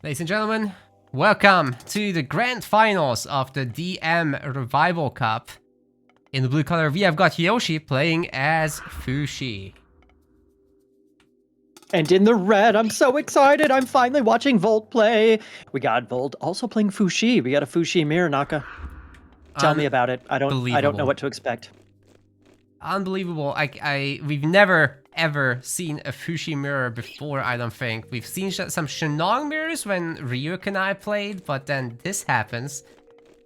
Ladies and gentlemen, welcome to the grand finals of the DM Revival Cup. In the blue color, we have got Yoshi playing as Fushi. And in the red, I'm so excited. I'm finally watching Volt play. We got Volt also playing Fushi. We got a Fushi mirror, Naka. Tell me about it. I don't know what to expect. Unbelievable. We've never ever seen a Fushi mirror before, I don't think. We've seen some Shenong mirrors when Ryuk and I played, but then this happens.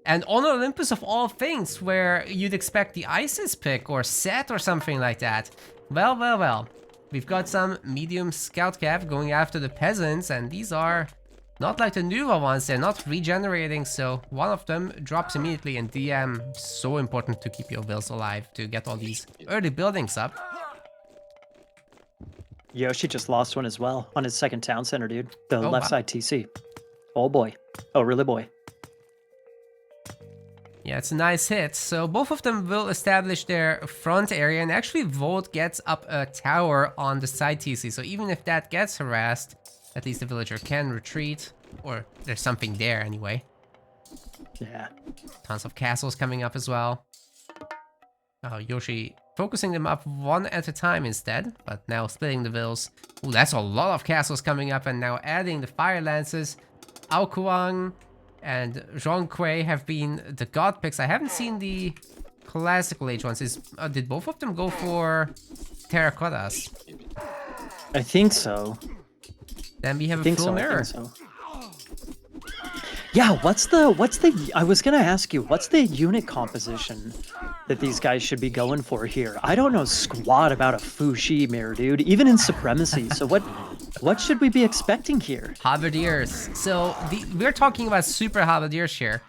And on Olympus of all things, where you'd expect the Isis pick or Set or something like that. Well. We've got some medium scout cav going after the peasants, and these are not like the newer ones. They're not regenerating, so one of them drops immediately, and DM, so important to keep your wills alive to get all these early buildings up. Yoshi just lost one as well on his second town center, dude. The left wow. side TC. Oh boy. Oh, really boy. Yeah, it's a nice hit. So both of them will establish their front area, and actually Volt gets up a tower on the side TC. So even if that gets harassed, at least the villager can retreat, or there's something there anyway. Yeah. Tons of castles coming up as well. Yoshi focusing them up one at a time instead, but now splitting the vills. Ooh, that's a lot of castles coming up, and now adding the fire lances. Aokuang and Zhongquei have been the god picks. I haven't seen the classical age ones. Did both of them go for terracottas? I think so. Then we have a full mirror. Yeah, what's the I was gonna ask you, what's the unit composition that these guys should be going for here? I don't know squat about a Fushi mirror, dude, even in Supremacy. So what should we be expecting here? Halberdiers. So we're talking about super halberdiers here.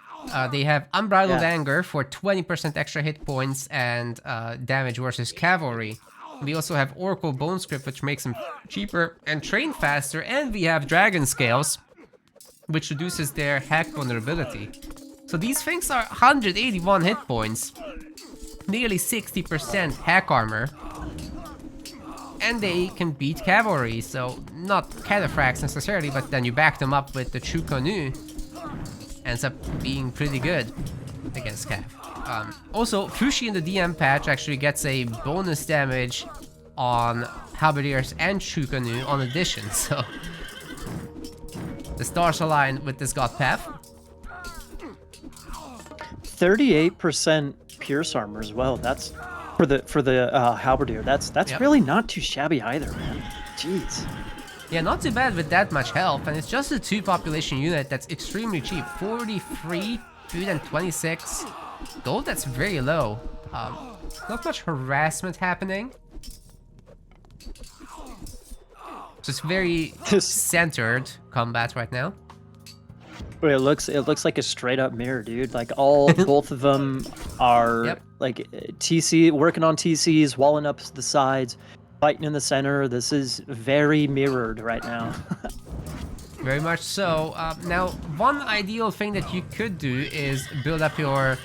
They have Unbridled Anger for 20% extra hit points and damage versus cavalry. We also have Oracle Bone Script, which makes them cheaper and train faster, and we have Dragon Scales, which reduces their hack vulnerability. So these things are 181 hit points, nearly 60% hack armor, and they can beat cavalry, so not cataphracts necessarily, but then you back them up with the Chukonu, ends up being pretty good against cav. Also, Fushi in the DM patch actually gets a bonus damage on Halberdiers and Chukonu on addition, so the stars align with this god path. 38% pierce armor as well. That's for the halberdier. That's really not too shabby either, man. Jeez. Yeah, not too bad with that much health, and it's just a 2 population unit that's extremely cheap. 43 food and 26 gold. That's very low. Not much harassment happening. So it's very centered combat right now. It looks like a straight up mirror, dude. Like both of them are like TC, working on TCs, walling up the sides, fighting in the center. This is very mirrored right now. Very much so. Now, one ideal thing that you could do is build up your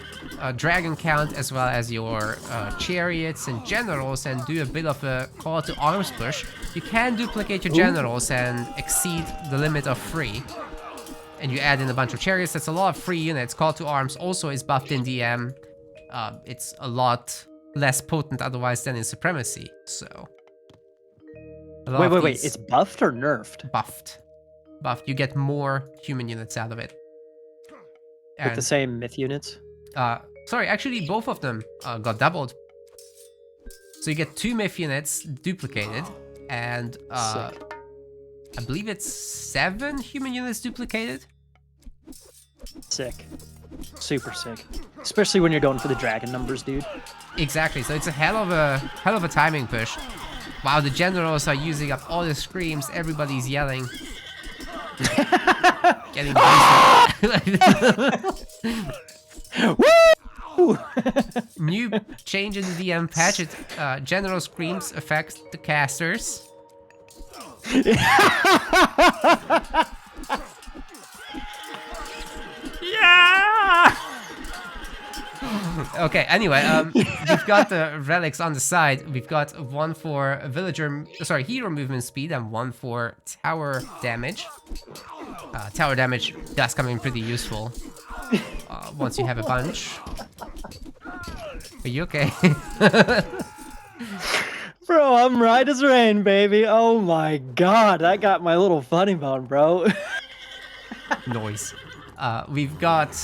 dragon count as well as your chariots and generals and do a bit of a call to arms push. You can duplicate your generals and exceed the limit of 3. And you add in a bunch of chariots. That's a lot of free units. Call to arms also is buffed in DM. It's a lot less potent otherwise than in Supremacy. So. Wait. It's buffed or nerfed? Buffed. You get more human units out of it. With the same myth units? Sorry, actually both of them got doubled. So you get 2 myth units duplicated, and I believe it's 7 human units duplicated. Sick. Super sick. Especially when you're going for the dragon numbers, dude. Exactly, so it's a hell of a timing push. Wow, the generals are using up all the screams, everybody's yelling. Getting Woo! New change in the DM patch. General screams affect the casters. Yeah! Okay, anyway, we've got the relics on the side. We've got one for hero movement speed and one for tower damage. Tower damage does come in pretty useful once you have a bunch. Are you okay? Bro, I'm right as rain, baby. Oh my god, that got my little funny bone, bro. Noise. We've got...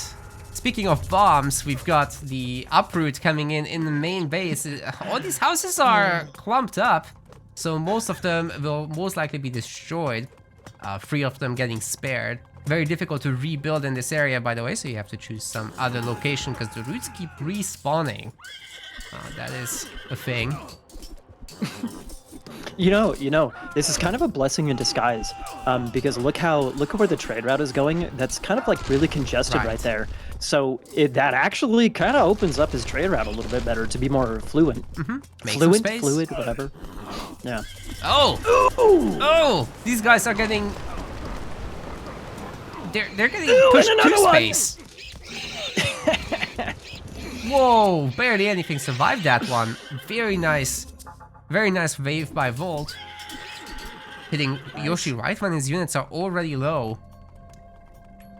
Speaking of bombs, we've got the uproot coming in the main base. All these houses are clumped up, so most of them will most likely be destroyed. 3 of them getting spared. Very difficult to rebuild in this area, by the way, so you have to choose some other location because the roots keep respawning. That is a thing. You know, this is kind of a blessing in disguise, because look at where the trade route is going. That's kind of like really congested right there. So that actually kind of opens up his trade route a little bit better to be more fluent. Fluid, whatever. Yeah. Oh! Ooh. Oh! These guys are getting... They're getting pushed to space. Whoa! Barely anything survived that one. Very nice wave by Volt. Hitting Yoshi right when his units are already low.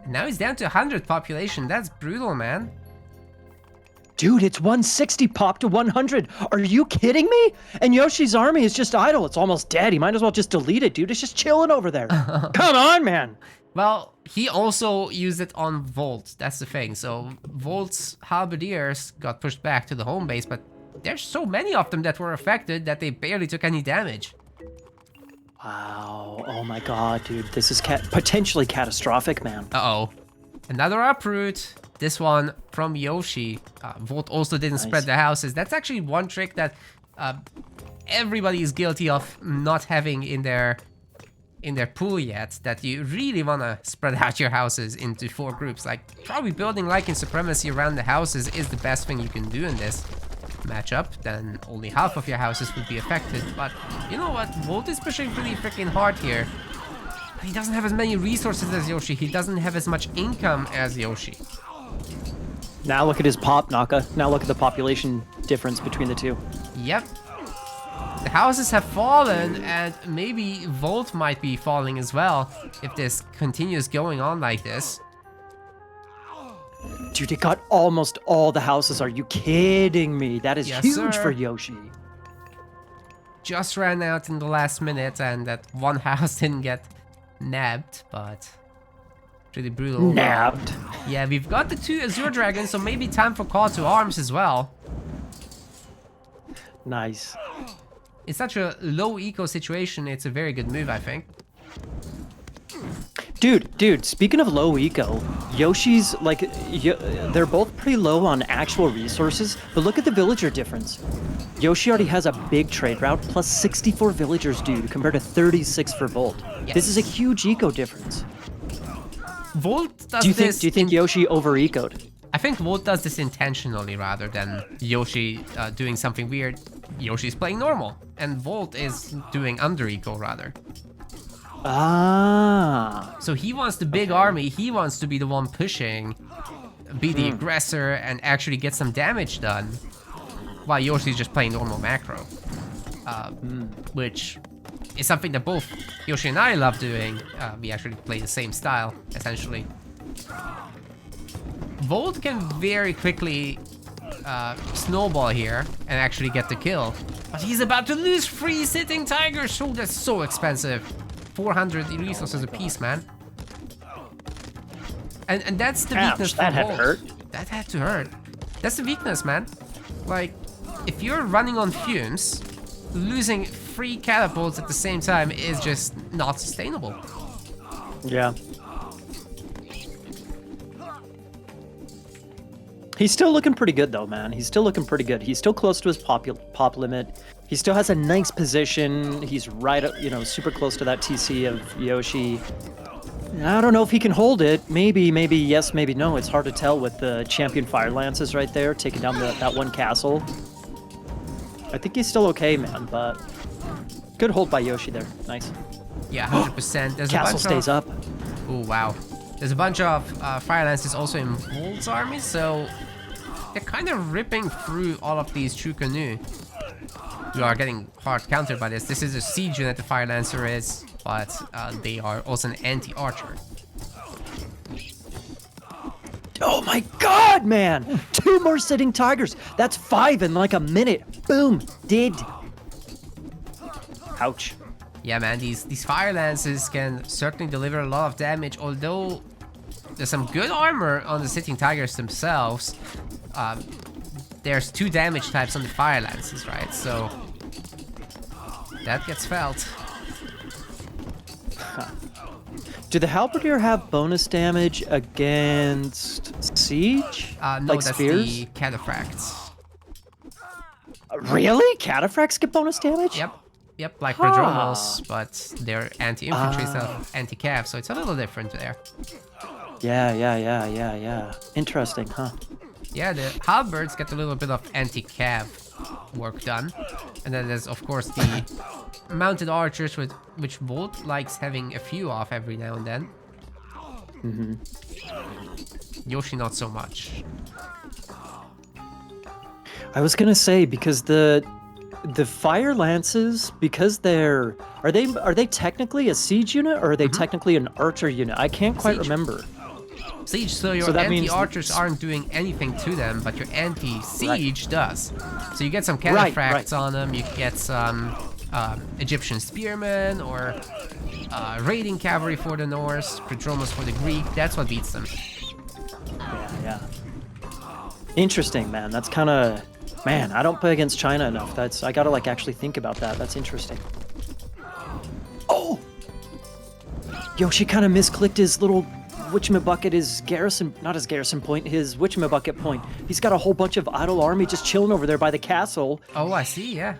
Now he's down to 100 population. That's brutal, man. Dude, it's 160 pop to 100. Are you kidding me? And Yoshi's army is just idle. It's almost dead. He might as well just delete it, dude. It's just chilling over there. Come on, man. Well, he also used it on Volt. That's the thing. So Volt's halberdiers got pushed back to the home base, but there's so many of them that were affected that they barely took any damage. Wow. Oh my god, dude. This is potentially catastrophic, man. Uh-oh. Another uproot. This one from Yoshi. Volt also didn't spread the houses. That's actually one trick that everybody is guilty of not having in their pool yet, that you really want to spread out your houses into 4 groups. Like, probably building Lycan Supremacy around the houses is the best thing you can do in this matchup. Then only half of your houses would be affected. But you know what? Volt is pushing pretty freaking hard here. He doesn't have as many resources as Yoshi. He doesn't have as much income as Yoshi. Now look at his pop, Naka. Now look at the population difference between the two. Yep. The houses have fallen, and maybe Volt might be falling as well if this continues going on like this. Dude, it got almost all the houses. Are you kidding me? That is huge for Yoshi. Just ran out in the last minute, and that one house didn't get nabbed, but pretty brutal. Nabbed. Yeah, we've got the 2 Azure Dragons, so maybe time for call to arms as well. Nice. In such a low eco situation, it's a very good move, I think. Dude, speaking of low eco, Yoshi's, like, they're both pretty low on actual resources, but look at the villager difference. Yoshi already has a big trade route, plus 64 villagers, dude, compared to 36 for Volt. Yes. This is a huge eco difference. Volt does this... Do you think Yoshi over-ecoed? I think Volt does this intentionally rather than Yoshi doing something weird. Yoshi's playing normal, and Volt is doing under-eco rather. Ah. So he wants the big army, he wants to be the one pushing, be the aggressor, and actually get some damage done, while Yoshi's just playing normal macro. Which is something that both Yoshi and I love doing. We actually play the same style, essentially. Volt can very quickly snowball here and actually get the kill. But he's about to lose 3 sitting tigers, so that's so expensive. 400 resources a piece, man. And that's the weakness for Volt. That had to hurt. That had to hurt. That's the weakness, man. Like, if you're running on fumes, losing 3 catapults at the same time is just not sustainable. Yeah. He's still looking pretty good, though, man. He's still looking pretty good. He's still close to his pop limit. He still has a nice position. He's right up, super close to that TC of Yoshi. I don't know if he can hold it. Maybe yes, maybe no. It's hard to tell with the champion Fire Lances right there, taking down that one castle. I think he's still okay, man, but good hold by Yoshi there. Nice. Yeah, 100%. There's castle stays up. Oh, wow. There's a bunch of Fire Lances also in Volt's army, so they're kind of ripping through all of these True Canoe. We are getting hard countered by this. This is a siege unit, the Fire Lancer is, but they are also an anti-archer. Oh my god, man! 2 more sitting tigers. That's 5 in like a minute. Boom, dead. Ouch. Yeah, man, these fire lances can certainly deliver a lot of damage, although there's some good armor on the sitting tigers themselves. There's 2 damage types on the fire lances, right? So that gets felt. Do the halberdier have bonus damage against siege? No, like that's spears? the cataphracts. Really? Cataphracts get bonus damage? Yep, like prodromos, but they're anti-infantry instead of anti-cav, so it's a little different there. Yeah. Interesting, huh? Yeah, the halberds get a little bit of anti-cav work done. And then there's, of course, the mounted archers, which Volt likes having a few off every now and then. Yoshi, not so much. I was gonna say, because the fire lances, because are they technically a siege unit, or are they technically an archer unit? I can't quite remember. Siege, so your anti-archers aren't doing anything to them, but your anti-siege does. So you get some cataphracts on them, you get some Egyptian spearmen, or raiding cavalry for the Norse, prodromos for the Greek. That's what beats them. Yeah. Interesting, man. That's kind of... Man, I don't play against China enough. I gotta like actually think about that. That's interesting. Oh! Yoshi kind of misclicked his little whatchamabucket, his garrison, not his garrison point, his whatchamabucket point. He's got a whole bunch of idle army just chilling over there by the castle. Oh, I see, yeah.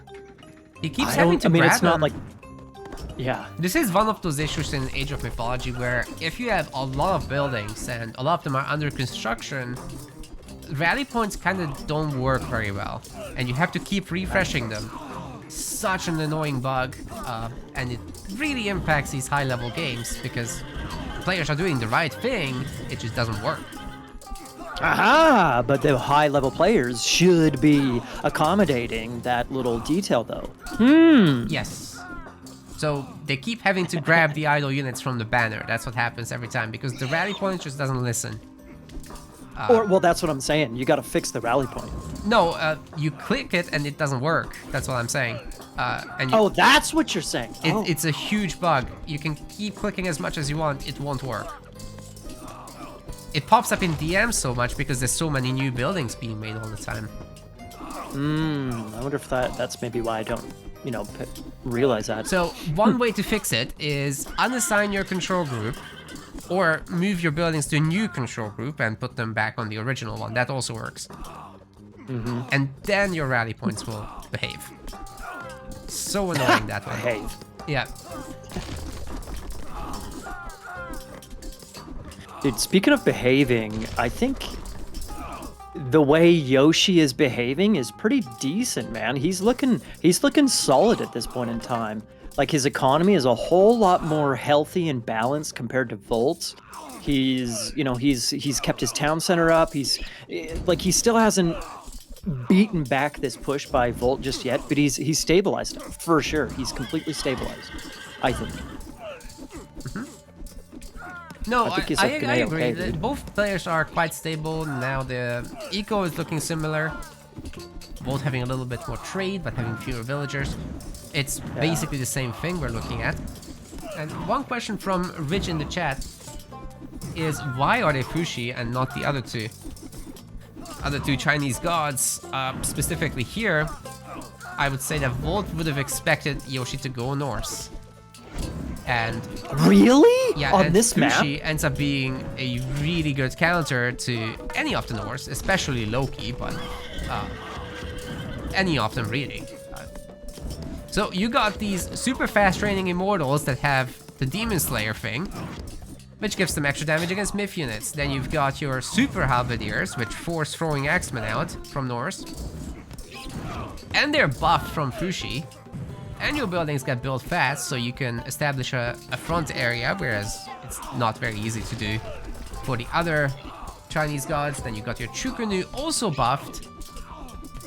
He keeps having to grab it's not them. like... Yeah. This is one of those issues in Age of Mythology where if you have a lot of buildings and a lot of them are under construction, rally points kind of don't work very well, and you have to keep refreshing them. Such an annoying bug, and it really impacts these high-level games because players are doing the right thing, it just doesn't work. Aha! But the high-level players should be accommodating that little detail, though. Yes. So they keep having to grab the idle units from the banner. That's what happens every time because the rally point just doesn't listen. Well, that's what I'm saying. You got to fix the rally point. No, you click it and it doesn't work. That's what I'm saying. Oh, that's what you're saying. It's a huge bug. You can keep clicking as much as you want. It won't work. It pops up in DM so much because there's so many new buildings being made all the time. I wonder if that's maybe why I don't, realize that. So one way to fix it is unassign your control group, or move your buildings to a new control group and put them back on the original one. That also works. And then your rally points will behave. So annoying that way. Behave. Yeah. Dude, speaking of behaving, I think the way Yoshi is behaving is pretty decent, man. He's looking solid at this point in time. Like, his economy is a whole lot more healthy and balanced compared to Volt's. He's kept his town center up. He still hasn't beaten back this push by Volt just yet, but he's stabilized for sure. He's completely stabilized, I think. No, I agree. Okay, both players are quite stable. Now the eco is looking similar. Both having a little bit more trade, but having fewer villagers. It's basically the same thing we're looking at. And one question from Rich in the chat is, why are they Fushi and not the other two? Other two Chinese gods, specifically here, I would say that Volt would have expected Yoshi to go Norse. And really? Yeah, on and this map? Fushi ends up being a really good counter to any of the Norse, especially Loki, but any of them really. So you got these super fast training immortals that have the Demon Slayer thing, which gives them extra damage against Myth units. Then you've got your super halberdiers, which force throwing axemen out from Norse. And they're buffed from Fushi. And your buildings get built fast, so you can establish a front area, whereas it's not very easy to do for the other Chinese gods. Then you got your Chukunu also buffed,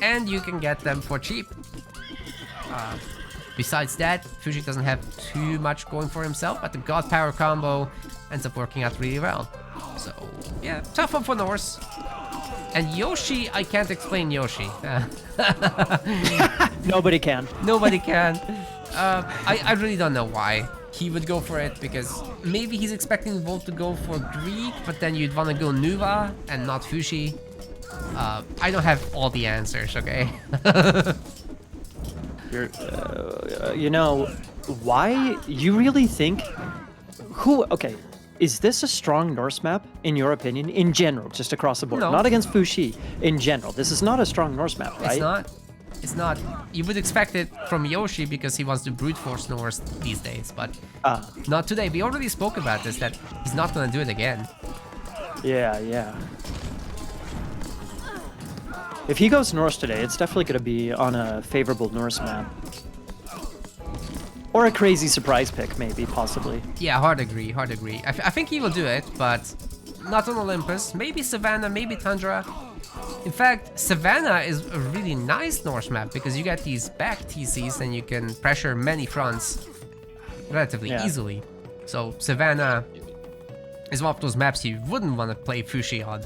and you can get them for cheap. Besides that, Fushi doesn't have too much going for himself, but the god power combo ends up working out really well. So yeah, tough one for Norse. And Yoshi, I can't explain Yoshi. Nobody can. Nobody can. I really don't know why he would go for it, because maybe he's expecting Volt to go for Greek, but then you'd want to go Nuva and not Fushi. I don't have all the answers, okay? You're, you know, why you really think okay, is this a strong Norse map in your opinion, in general, just across the board? No. Not against Fushi, in general. This is not a strong Norse map, right? It's not. It's not. You would expect it from Yoshi because he wants to brute force Norse these days, but not today. We already spoke about this, that he's not gonna do it again. Yeah. If he goes Norse today, it's definitely going to be on a favorable Norse map. Or a crazy surprise pick, maybe, possibly. Yeah, hard agree. I think he will do it, but not on Olympus. Maybe Savannah, maybe Tundra. In fact, Savannah is a really nice Norse map because you get these back TCs and you can pressure many fronts relatively easily. So Savannah is one of those maps you wouldn't want to play Fushi on.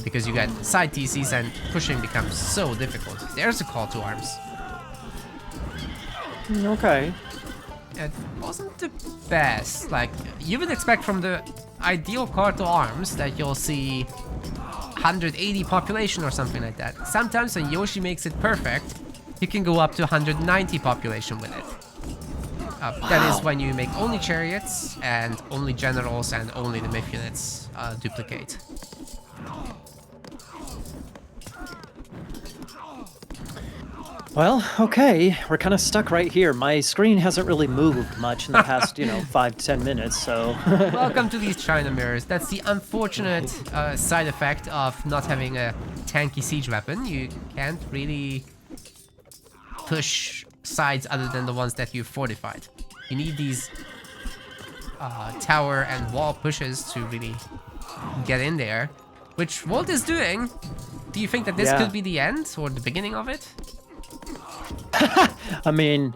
Because you get side TCs and pushing becomes so difficult. There's a call to arms. Okay. It wasn't the best. Like, you would expect from the ideal call to arms that you'll see 180 population or something like that. Sometimes when Yoshi makes it perfect, you can go up to 190 population with it. That is when you make only chariots and only generals and only the myth units duplicate. Well, okay, we're kind of stuck right here. My screen hasn't really moved much in the past, 5 to 10 minutes, so... Welcome to these China mirrors. That's the unfortunate side effect of not having a tanky siege weapon. You can't really push sides other than the ones that you've fortified. You need these tower and wall pushes to really get in there, which Volt is doing. Do you think that this could be the end or the beginning of it? I mean,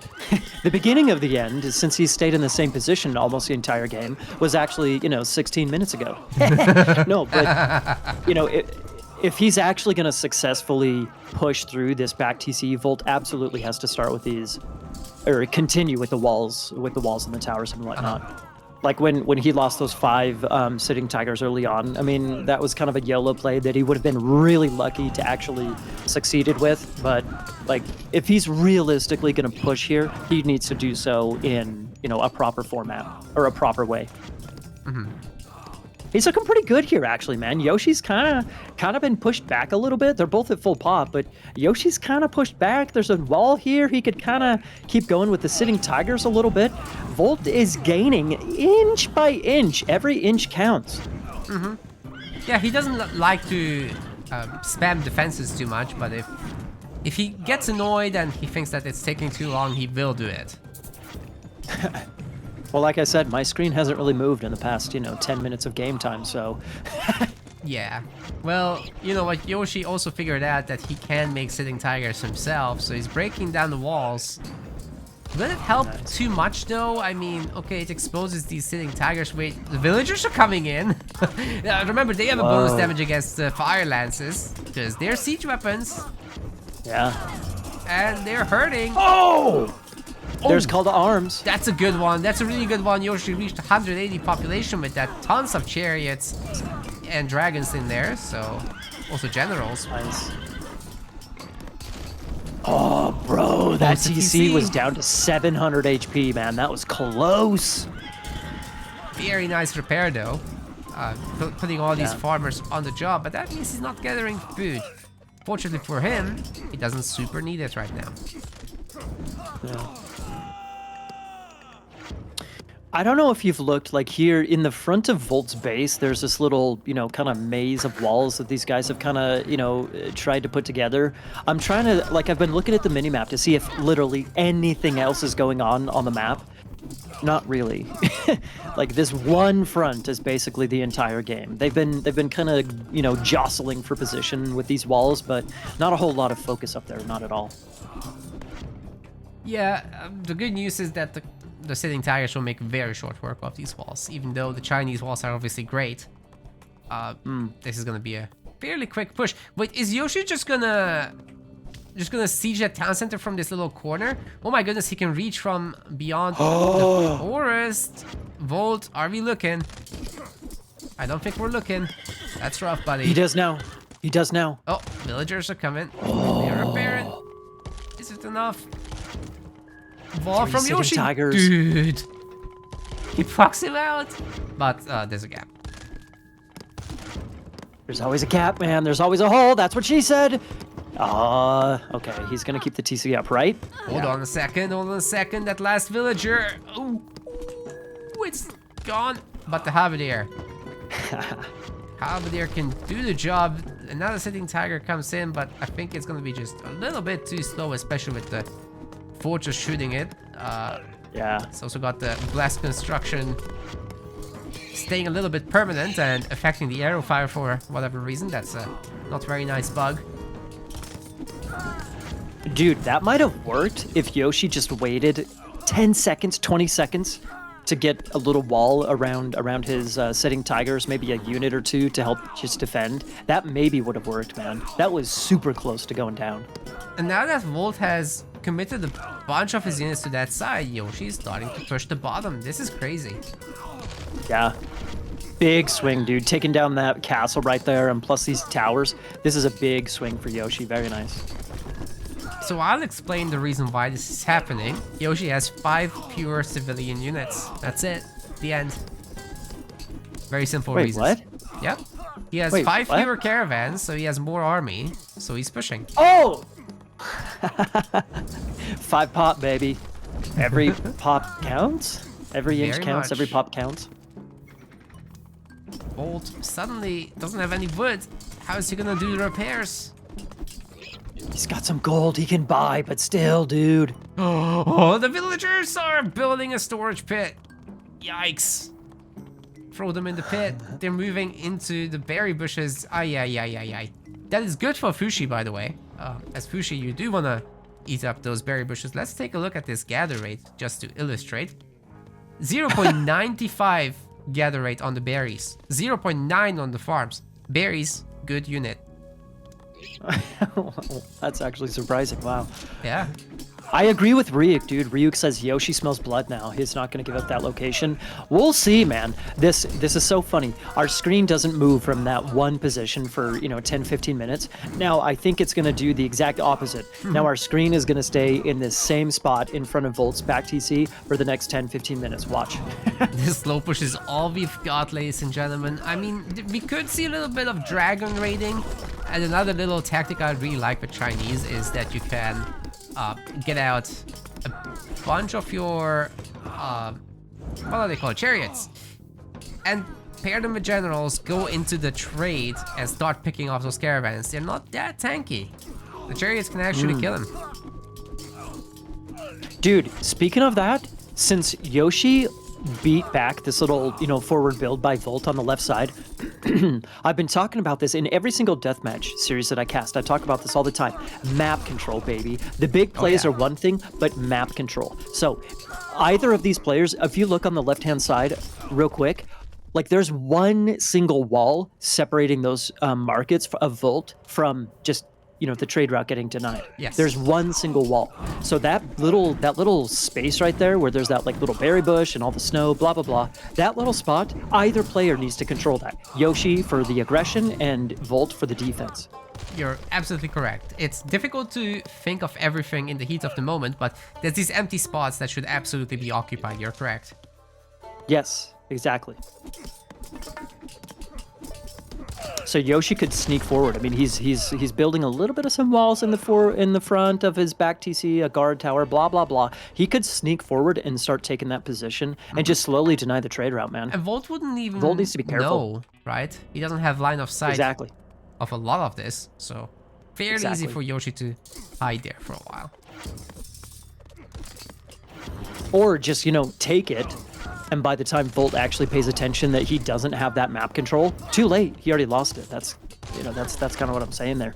the beginning of the end, since he stayed in the same position almost the entire game, was actually, 16 minutes ago. No, but, if he's actually going to successfully push through this back TC, Volt absolutely has to start with these, or continue with the walls and the towers and whatnot. Like when he lost those 5 sitting tigers early on, I mean, that was kind of a YOLO play that he would have been really lucky to actually succeeded with. But like, if he's realistically going to push here, he needs to do so in, a proper format or a proper way. Mm-hmm. He's looking pretty good here, actually, man. Yoshi's kind of been pushed back a little bit. They're both at full pop, but Yoshi's kind of pushed back. There's a wall here. He could kind of keep going with the sitting tigers a little bit. Volt is gaining inch by inch. Every inch counts. Mm-hmm. Yeah, he doesn't like to spam defenses too much, but if he gets annoyed and he thinks that it's taking too long, he will do it. Well, like I said, my screen hasn't really moved in the past, 10 minutes of game time, so... Yeah. Well, you know what, Yoshi also figured out that he can make sitting tigers himself, so he's breaking down the walls. Will it help too much, though? I mean, okay, it exposes these sitting tigers. Wait, the villagers are coming in. Remember, they have a bonus damage against fire lances, because they're siege weapons. Yeah. And they're hurting. Oh! There's call to arms. That's a good one. That's a really good one. Yoshi reached 180 population with that. Tons of chariots and dragons in there. So, also generals. Nice. Oh, bro, that TC was down to 700 HP, man. That was close. Very nice repair, though. Putting all these farmers on the job, but that means he's not gathering food. Fortunately for him, he doesn't super need it right now. Yeah. I don't know if you've looked, like here in the front of Volt's base, there's this little, kind of maze of walls that these guys have kind of, tried to put together. I'm trying to, I've been looking at the minimap to see if literally anything else is going on the map. Not really. Like, this one front is basically the entire game. They've been kind of, jostling for position with these walls, but not a whole lot of focus up there, not at all. Yeah, the good news is that the the sitting tigers will make very short work of these walls, even though the Chinese walls are obviously great. This is gonna be a fairly quick push. Wait, is Yoshi just gonna siege that town center from this little corner? Oh my goodness, he can reach from beyond the forest. Volt, are we looking? I don't think we're looking. That's rough, buddy. He does now. He does now. Oh, villagers are coming. They're repairing. Is it enough? Ball from Yoshi. Tigers. Dude. He fucks him out. But there's a gap. There's always a gap, man. There's always a hole. That's what she said. Okay. He's gonna keep the TC up, right? Hold on a second. Hold on a second. That last villager. Ooh, it's gone. But the halberdier. Halberdier can do the job. Another sitting tiger comes in, but I think it's gonna be just a little bit too slow, especially with the fortress shooting it. Yeah. It's also got the blast construction staying a little bit permanent and affecting the arrow fire for whatever reason. That's a not very nice bug. Dude, that might have worked if Yoshi just waited 10 seconds, 20 seconds to get a little wall around his sitting tigers, maybe a unit or two to help just defend. That maybe would have worked, man. That was super close to going down. And now that Volt has committed a bunch of his units to that side, Yoshi's starting to push the bottom. This is crazy. Yeah. Big swing, dude. Taking down that castle right there and plus these towers. This is a big swing for Yoshi. Very nice. So I'll explain the reason why this is happening. Yoshi has 5 pure civilian units. That's it. The end. Very simple reasons. What? Yep. He has 5 fewer caravans, so he has more army. So he's pushing. Oh! 5 pop, baby. Every pop counts? Every inch counts, every pop counts. Bolt suddenly doesn't have any wood. How is he gonna do the repairs? He's got some gold he can buy, but still, dude. Oh, the villagers are building a storage pit. Yikes. Throw them in the pit. They're moving into the berry bushes. Ay, ay, ay, ay, ay. That is good for Fushi, by the way. As Fushi, you do want to eat up those berry bushes. Let's take a look at this gather rate, just to illustrate. 0.95 gather rate on the berries. 0.9 on the farms. Berries, good unit. That's actually surprising. Wow. Yeah. I agree with Ryuk, dude. Ryuk says Yoshi smells blood now. He's not going to give up that location. We'll see, man. This is so funny. Our screen doesn't move from that one position for, 10, 15 minutes. Now, I think it's going to do the exact opposite. Now, our screen is going to stay in this same spot in front of Volt's back TC for the next 10, 15 minutes. Watch. This slow push is all we've got, ladies and gentlemen. I mean, we could see a little bit of dragon raiding. And another little tactic I really like with Chinese is that you can get out a bunch of your, what are they called, chariots, and pair them with generals, go into the trade, and start picking off those caravans. They're not that tanky. The chariots can actually kill them. Dude, speaking of that, since Yoshi beat back this little, forward build by Volt on the left side, I've been talking about this in every single deathmatch series that I cast. I talk about this all the time. Map control, baby. The big plays are one thing, but map control. So either of these players, if you look on the left-hand side real quick, like there's one single wall separating those markets of Volt from just the trade route getting denied. Yes. There's one single wall. So that little space right there where there's that like little berry bush and all the snow, blah, blah, blah, that little spot, either player needs to control that. Yoshi for the aggression and Volt for the defense. You're absolutely correct. It's difficult to think of everything in the heat of the moment, but there's these empty spots that should absolutely be occupied. You're correct. Yes, exactly. So Yoshi could sneak forward. I mean, he's building a little bit of some walls in the front of his back TC, a guard tower, blah blah blah. He could sneak forward and start taking that position and just slowly deny the trade route, man. And Volt wouldn't even Volt needs to be careful. know, right? He doesn't have line of sight of a lot of this, so fairly easy for Yoshi to hide there for a while. Or just, take it. And by the time Volt actually pays attention that he doesn't have that map control, too late. He already lost it. That's kind of what I'm saying there.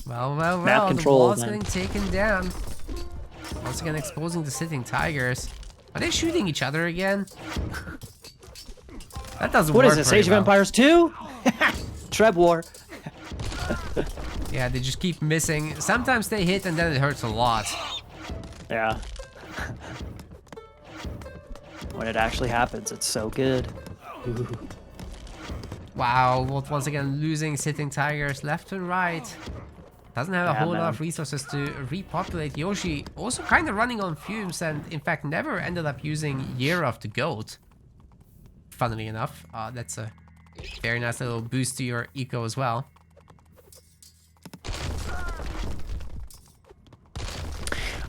Well. Map control, the wall's getting taken down. Once again, exposing the sitting tigers. Are they shooting each other again? That doesn't What work is this, very Age of well. Empires 2? Treb War. Yeah, they just keep missing. Sometimes they hit and then it hurts a lot. Yeah. When it actually happens, it's so good. Ooh. Wow, Volt once again losing sitting tigers left and right. Doesn't have a Yeah, whole lot man. of resources to repopulate. Yoshi also kind of running on fumes and in fact never ended up using Year of the Goat. Funnily enough, that's a very nice little boost to your eco as well.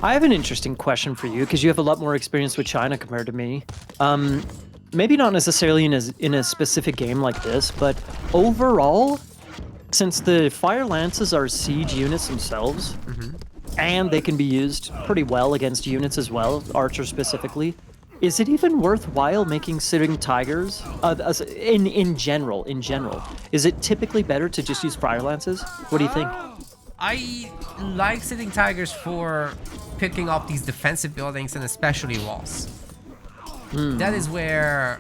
I have an interesting question for you because you have a lot more experience with China compared to me. Maybe not necessarily in a specific game like this, but overall, since the Fire Lances are siege units themselves, and they can be used pretty well against units as well, archers specifically, is it even worthwhile making sitting tigers? In general, is it typically better to just use Fire Lances? What do you think? I like sitting tigers for picking up these defensive buildings and especially walls. That is where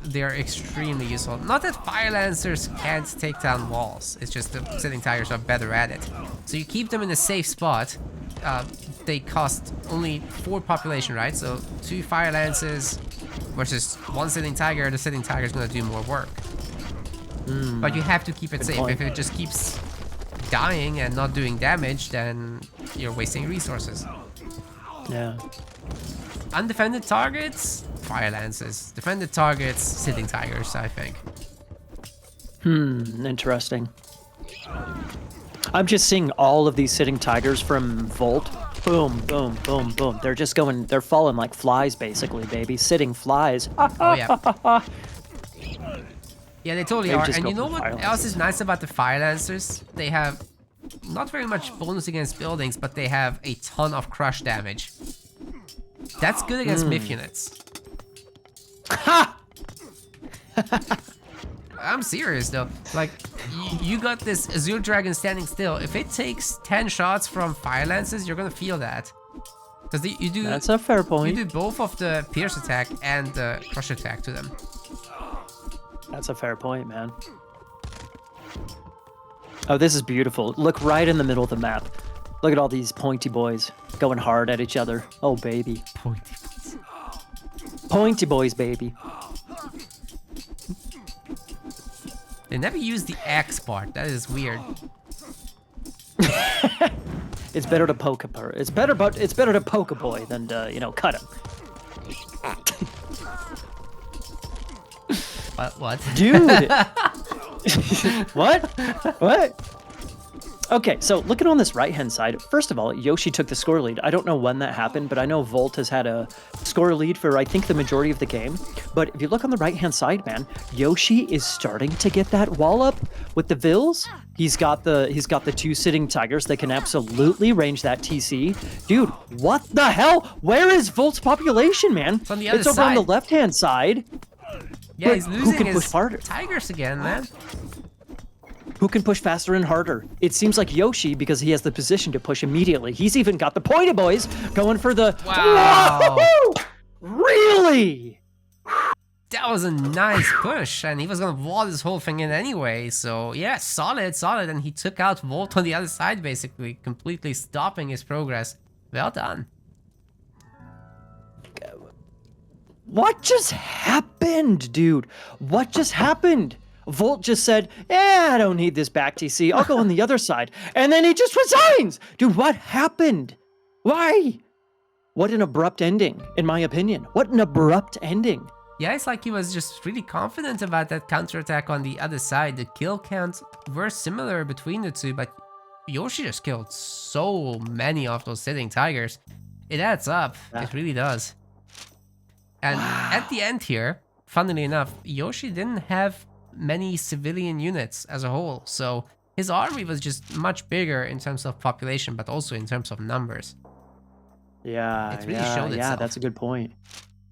they're extremely useful. Not that Fire Lancers can't take down walls, it's just the sitting tigers are better at it. So you keep them in a safe spot. They cost only 4 population, right? So 2 Fire Lances versus 1 sitting tiger, the sitting tiger is going to do more work. But you have to keep it safe. point. If it just keeps dying and not doing damage, then you're wasting resources. Yeah. Undefended targets, Fire Lances. Defended targets, sitting tigers, I think. Interesting. I'm just seeing all of these sitting tigers from Volt. Boom, boom, boom, boom. They're just going, they're falling like flies, basically, baby. Sitting flies. Oh, yeah. Yeah, they totally are. just And go you know for what Fire else Lancers. is nice about the Fire Lancers? They have not very much bonus against buildings, but they have a ton of crush damage. That's good against Myth units. Ha! I'm serious though. Like, you got this Azure Dragon standing still. If it takes 10 shots from Fire Lances, you're gonna feel that. Because you do. That's a fair point. You do both of the Pierce attack and the Crush attack to them. That's a fair point, man. Oh, this is beautiful. Look right in the middle of the map. Look at all these pointy boys going hard at each other. Oh, baby. Pointy boys, baby. They never use the axe part. That is weird. It's better to poke a it's better to poke a boy than to, you know, cut him. What? Dude. What? What? Okay, so looking on this right-hand side, first of all, Yoshi took the score lead. I don't know when that happened, but I know Volt has had a score lead for, I think, the majority of the game. But if you look on the right-hand side, man, Yoshi is starting to get that wall up with the Vills. He's got the 2 sitting tigers that can absolutely range that TC. Dude, what the hell? Where is Volt's population, man? It's on the other It's over on the side. left-hand side. Yeah, But he's who losing can his push harder? tigers again, man. Who can push faster and harder? It seems like Yoshi, because he has the position to push immediately. He's even got the pointy boys going for the... Wow. Whoa! Really? That was a nice push, and he was gonna wall this whole thing in anyway. So yeah, solid, and he took out Volt on the other side, basically, completely stopping his progress. Well done. What just happened, dude? What just happened? Volt just said, I don't need this back TC. I'll go on the other side. And then he just resigns. Dude, what happened? Why? What an abrupt ending, in my opinion. What an abrupt ending. Yeah, it's like he was just really confident about that counterattack on the other side. The kill counts were similar between the two, but Yoshi just killed so many of those sitting tigers. It adds up. Yeah. It really does. And at the end here, funnily enough, Yoshi didn't have many civilian units as a whole, so his army was just much bigger in terms of population, but also in terms of numbers. Yeah, It's really showed yeah, itself. that's a good point.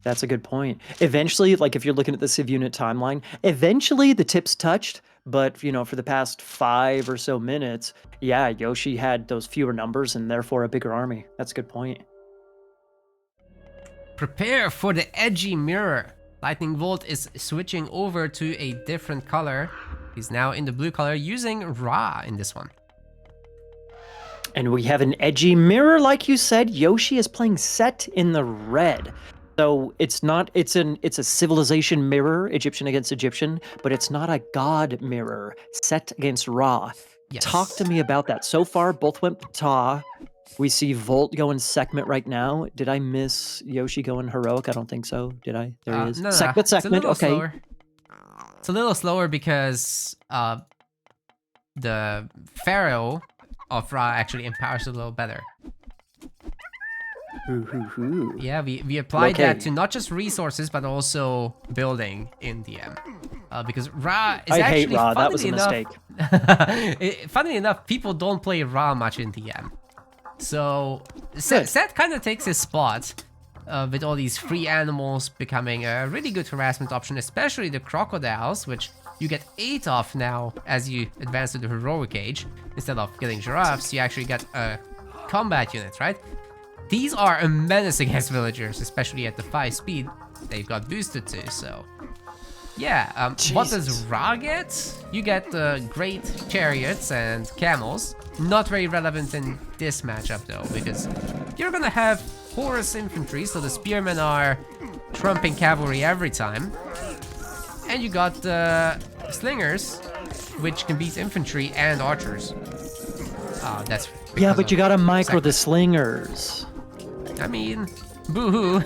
That's a good point. Eventually, like if you're looking at the civ unit timeline, eventually the tips touched, but you know, for the past 5 or so minutes, yeah, Yoshi had those fewer numbers and therefore a bigger army. That's a good point. Prepare for the edgy mirror. Lightning Bolt is switching over to a different color. He's now in the blue color using Ra in this one. And we have an edgy mirror, like you said. Yoshi is playing Set in the red. So it's a civilization mirror, Egyptian against Egyptian, but it's not a god mirror, Set against Ra. Yes. Talk to me about that. So far, both went Ta. We see Volt going Sekhmet right now. Did I miss Yoshi going Heroic? I don't think so. Did I? There he is. No, Sekhmet, Sekhmet, okay. Slower. It's a little slower because the Pharaoh of Ra actually empowers a little better. Yeah, we applied that to not just resources, but also building in DM. Because Ra is I actually, hate Ra, that was a mistake. Funnily enough, people don't play Ra much in DM. So, Set kind of takes his spot with all these free animals becoming a really good harassment option, especially the crocodiles, which you get 8 of now as you advance to the heroic age. Instead of getting giraffes, you actually get a combat unit, right? These are a menace against villagers, especially at the 5 speed they've got boosted to, so... Yeah, what does Ra get? You get great chariots and camels. Not very relevant in this matchup though, because you're gonna have Horus infantry, so the spearmen are trumping cavalry every time. And you got slingers, which can beat infantry and archers. That's yeah, but you gotta micro the slingers. I mean, boo-hoo.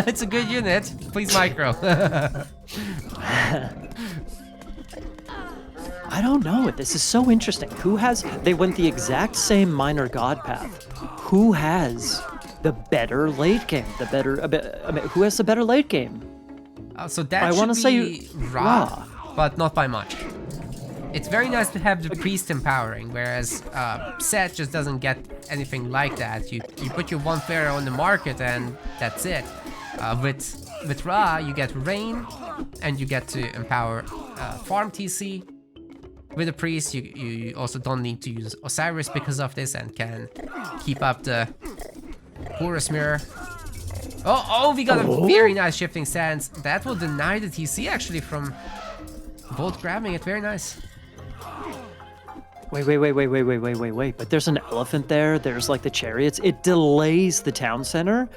It's a good unit. Please micro. I don't know. This is so interesting. Who has... They went the exact same minor god path. Who has the better late game? Who has the better late game? So that should be Ra, but not by much. It's very nice to have the priest empowering, whereas Set just doesn't get anything like that. You put your one pharaoh on the market and that's it. With Ra, you get rain, and you get to empower farm TC. With the priest, you also don't need to use Osiris because of this, and can keep up the Horus mirror. Oh, we got a very nice shifting stance. That will deny the TC actually from Volt grabbing it. Very nice. Wait. But there's an elephant there. There's like the chariots. It delays the town center.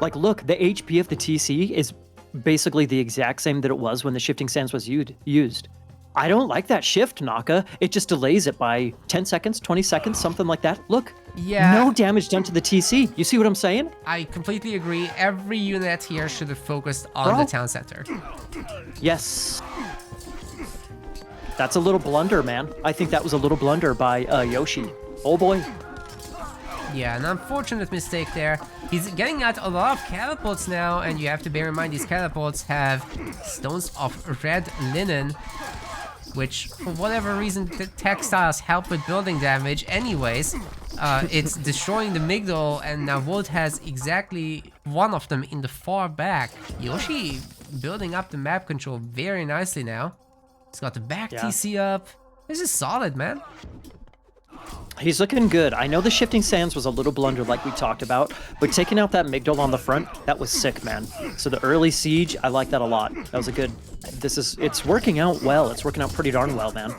Like, look, the HP of the TC is basically the exact same that it was when the shifting stance was used. I don't like that shift, Naka. It just delays it by 10 seconds, 20 seconds, something like that. Look, yeah, no damage done to the TC. You see what I'm saying? I completely agree. Every unit here should have focused on the town center. Yes. That's a little blunder, man. I think that was a little blunder by Yoshi. Oh boy. Yeah, an unfortunate mistake there. He's getting out a lot of catapults now, and you have to bear in mind these catapults have stones of red linen, which for whatever reason the textiles help with building damage anyways. It's destroying the Migdol, and now Volt has exactly one of them in the far back. Yoshi building up the map control very nicely now. He's got the back TC up. This is solid, man. He's looking good. I know the shifting sands was a little blunder like we talked about, but taking out that Migdol on the front, that was sick, man. So the early siege, I like that a lot. That was a good... It's working out well. It's working out pretty darn well, man.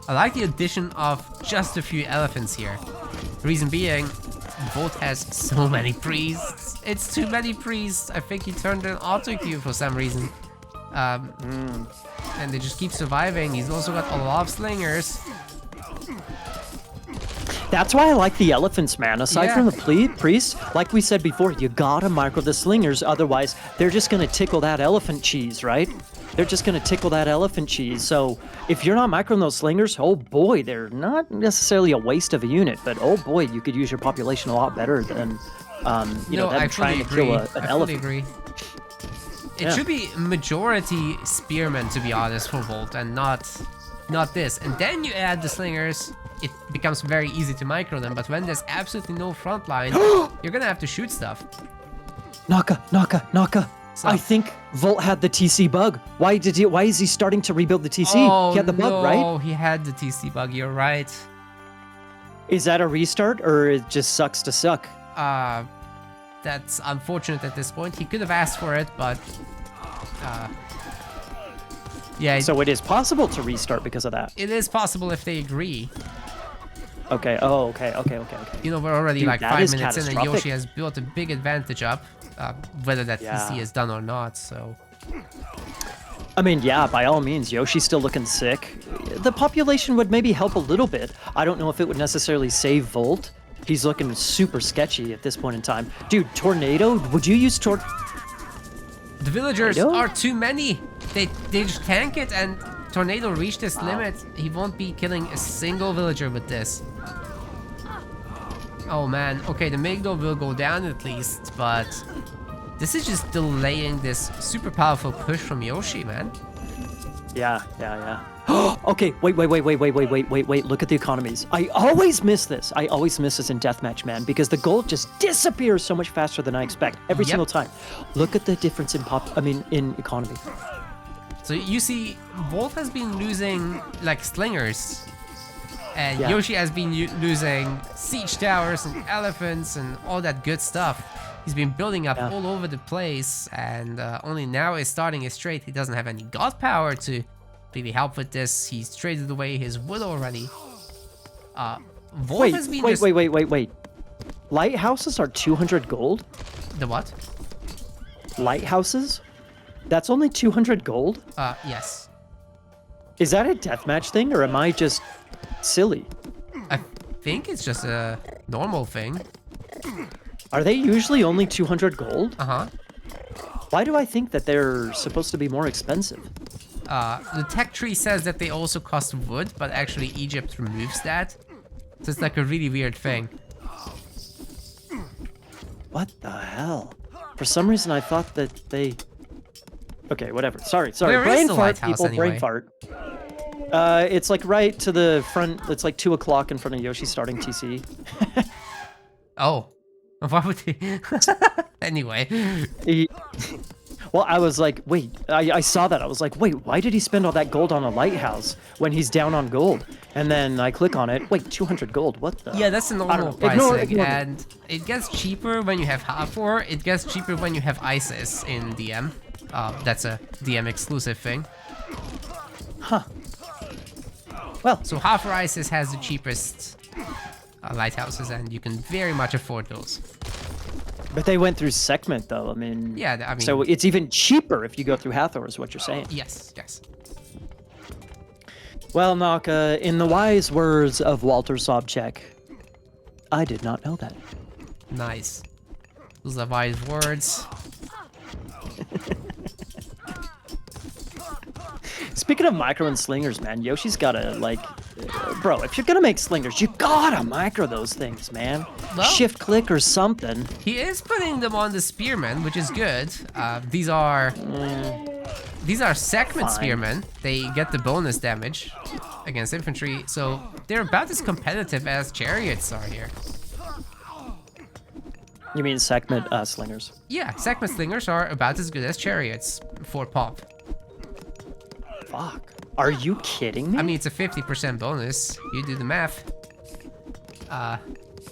I like the addition of just a few elephants here. Reason being, Volt has so many priests. It's too many priests. I think he turned an auto queue for some reason. And they just keep surviving. He's also got a lot of slingers. That's why I like the elephants, man. Aside from the priest, like we said before, you gotta micro the slingers, otherwise they're just gonna tickle that elephant cheese, right? They're just gonna tickle that elephant cheese. So if you're not microing those slingers, oh boy, they're not necessarily a waste of a unit, but oh boy, you could use your population a lot better than them trying to kill an elephant. Agree. It should be majority spearmen, to be honest, for Volt, and not this. And then you add the slingers, it becomes very easy to micro them. But when there's absolutely no front line, you're gonna have to shoot stuff. Naka. So, I think Volt had the TC bug. Why is he starting to rebuild the TC? He had the bug, right? Oh, he had the TC bug, you're right. Is that a restart, or it just sucks to suck? That's unfortunate at this point. He could have asked for it, but yeah. So it is possible to restart because of that. It is possible if they agree. Okay. Oh, okay. You know, we're already Dude, like that 5 is minutes in, and catastrophic. Yoshi has built a big advantage up, whether that Yeah. TC is done or not. So I mean, yeah, by all means, Yoshi's still looking sick. The population would maybe help a little bit. I don't know if it would necessarily save Volt. He's looking super sketchy at this point in time. Dude, Tornado? Would you use the villagers Tornado? are too many. They just tank it, and Tornado reached this limit. He won't be killing a single villager with this. Oh man, okay, the Migdo will go down at least, but this is just delaying this super powerful push from Yoshi, man. Yeah. Okay, wait. Look at the economies. I always miss this. I always miss this in deathmatch, man, because the gold just disappears so much faster than I expect every single time. Look at the difference in in economy. So you see, Wolf has been losing like slingers, and Yeah. Yoshi has been losing siege towers and elephants and all that good stuff. He's been building up all over the place, and only now is starting his trade. He doesn't have any god power to really help with this. He's traded away his wood already. Wolf has been Wait. Lighthouses are 200 gold? The what? Lighthouses? That's only 200 gold? Yes. Is that a deathmatch thing, or am I just silly? I think it's just a normal thing. Are they usually only 200 gold? Uh-huh. Why do I think that they're supposed to be more expensive? The tech tree says that they also cost wood, but actually Egypt removes that. So it's like a really weird thing. What the hell? For some reason I thought that they... Okay, whatever. Sorry. Where is Brain the fart, lighthouse people. anyway? Brain fart. It's like right to the front. It's like 2 o'clock in front of Yoshi starting TC. Oh. Why would he? Anyway. Well, I was like, wait, I saw that. I was like, wait, why did he spend all that gold on a lighthouse when he's down on gold? And then I click on it. Wait, 200 gold. What the? Yeah, that's the normal know. Ignore pricing. me. And it gets cheaper when you have Hathor. It gets cheaper when you have ISIS in DM. That's a DM exclusive thing. Huh. Well, So Hathor ISIS has the cheapest lighthouses, and you can very much afford those. but they went through segment though. I mean, Yeah, I mean... so it's even cheaper if you go through Hathor, is what you're saying. Yes. Well, Naka, in the wise words of Walter Sobchak, I did not know that. Nice. Those are wise words. Speaking of micro and slingers, man, Yoshi's gotta, like, bro, if you're gonna make slingers, you gotta micro those things, man. Well- Shift click or something. He is putting them on the spearmen, which is good. These are segment Fine. spearmen. They get the bonus damage against infantry, so they're about as competitive as chariots are here. You mean segment slingers? Yeah, segment slingers are about as good as chariots for pop. Fuck. Are you kidding me? I mean, it's a 50% bonus. You do the math.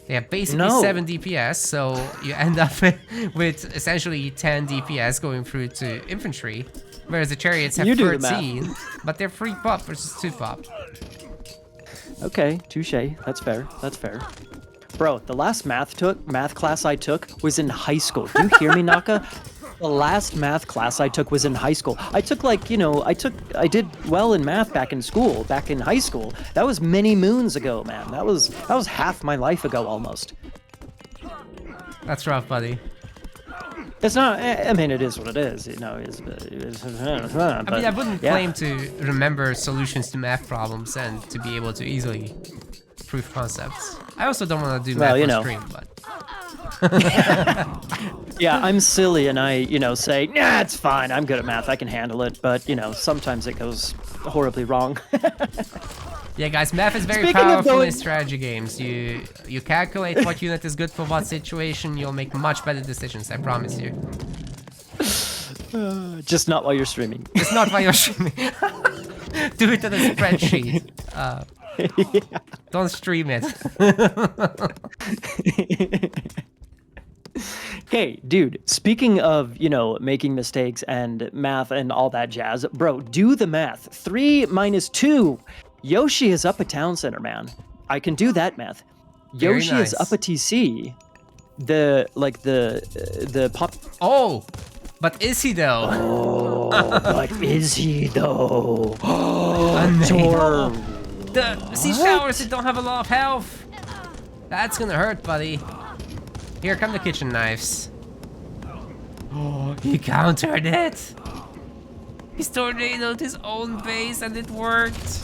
They have basically No. 7 DPS, so you end up with essentially 10 DPS going through to infantry, whereas the chariots have You do the math. 13, but they're 3 pop versus 2 pop. Okay, touche. That's fair. That's fair. Bro, the last math class I took was in high school. Do you hear me, Naka? The last math class I took was in high school. I took like, you know, I did well in math back in school, back in high school. That was many moons ago, man. That was half my life ago almost. That's rough, buddy. It's not, I mean, it is what it is, you know. I mean, I wouldn't claim to remember solutions to math problems and to be able to easily prove concepts. I also don't want to do math Well, you on know. stream, but... Yeah, I'm silly and I, you know, say, nah, it's fine. I'm good at math. I can handle it. But, you know, sometimes it goes horribly wrong. Yeah, guys, math is very Speaking of powerful going- in strategy games. You calculate what unit is good for what situation, you'll make much better decisions, I promise you. Just not while you're streaming. It's not why you're streaming. Do it on a spreadsheet. Don't stream it. Okay, dude, speaking of, making mistakes and math and all that jazz, bro, do the math. 3 minus 2. Yoshi is up a town center, man. I can do that math. Very Yoshi is up nice. a TC. The pop. Oh, but is he though? Oh, but is he though? Tornado. The siege towers that don't have a lot of health. That's gonna hurt, buddy. Here come the kitchen knives. Oh, he countered it. He's tornadoed his own base and it worked.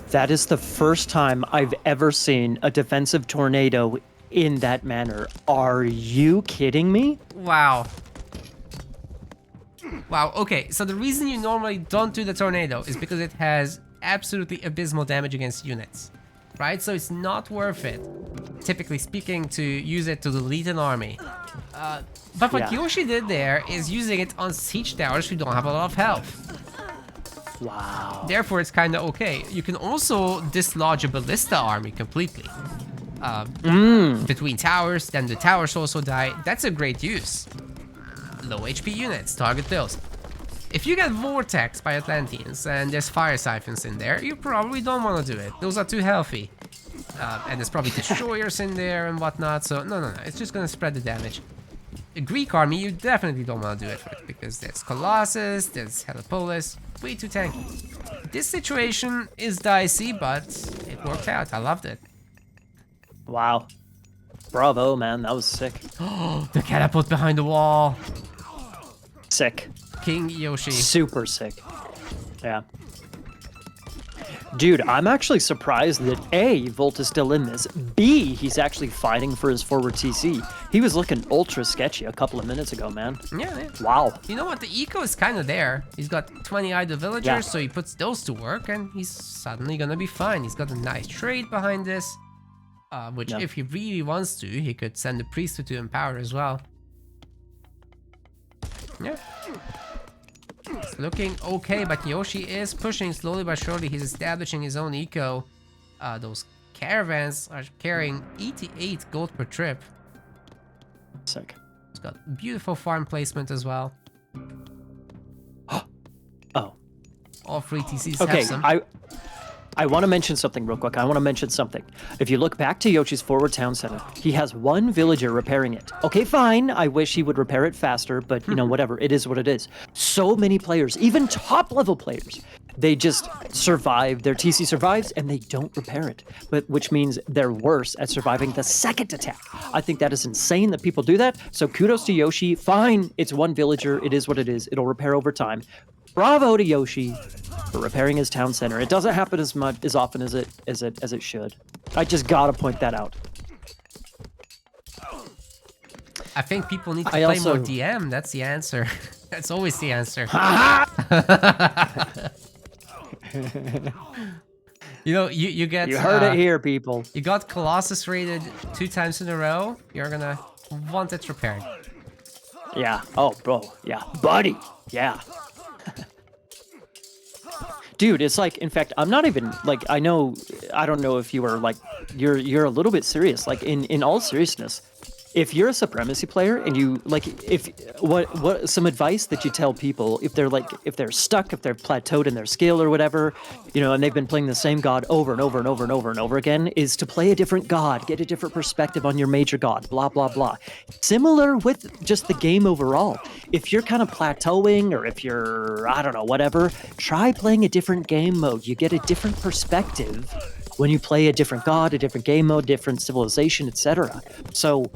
That is the first time I've ever seen a defensive tornado in that manner. Are you kidding me? Wow. Wow, okay, so the reason you normally don't do the tornado is because it has absolutely abysmal damage against units, right? So it's not worth it, typically speaking, to use it to delete an army. But what Yoshi did there is using it on siege towers who don't have a lot of health. Wow. Therefore, it's kind of okay. You can also dislodge a ballista army completely. Between towers, then the towers also die. That's a great use. Low HP units, target those. If you get Vortex by Atlanteans and there's Fire Siphons in there, you probably don't want to do it. Those are too healthy. And there's probably Destroyers in there and whatnot, so no, it's just gonna spread the damage. A Greek army, you definitely don't want to do it with, because there's Colossus, there's Helipolis, way too tanky. This situation is dicey, but it worked out. I loved it. Wow. Bravo, man. That was sick. Oh, the catapult behind the wall. Sick. King Yoshi. Super sick. Yeah. Dude, I'm actually surprised that A, Volt is still in this. B, he's actually fighting for his forward TC. He was looking ultra sketchy a couple of minutes ago, man. Yeah. Wow. You know what? The eco is kind of there. He's got 20 idle villagers, so he puts those to work, and he's suddenly gonna be fine. He's got a nice trade behind this, which if he really wants to, he could send the priesthood to empower as well. Yeah. It's looking okay, but Yoshi is pushing slowly but surely. He's establishing his own eco. Those caravans are carrying 88 gold per trip. Sick. It's got beautiful farm placement as well. Oh. All free TCs Okay, have some. I want to mention something real quick. If you look back to Yoshi's forward town center, he has one villager repairing it. Okay, fine. I wish he would repair it faster, but whatever. It is what it is. So many players, even top level players, they just survive. Their TC survives and they don't repair it, which means they're worse at surviving the second attack. I think that is insane that people do that. So kudos to Yoshi. Fine. It's one villager. It is what it is. It'll repair over time. Bravo to Yoshi for repairing his town center. It doesn't happen as often as it should. I just gotta point that out. I think people need to play more DM. That's the answer. That's always the answer. You get. You heard it here, people. You got Colossus rated 2 times in a row. You're gonna want it repaired. Yeah. Oh, bro. Yeah, buddy. Yeah. Dude, it's like, in fact, I'm not even like, I don't know if you are like, you're a little bit serious. Like in all seriousness, if you're a supremacy player and you like, what some advice that you tell people if they're stuck, if they're plateaued in their skill or whatever, and they've been playing the same god over and over and over and over and over again, is to play a different god, get a different perspective on your major god, blah, blah, blah. Similar with just the game overall. If you're kind of plateauing or if you're, I don't know, whatever, try playing a different game mode. You get a different perspective when you play a different god, a different game mode, different civilization, etc. So,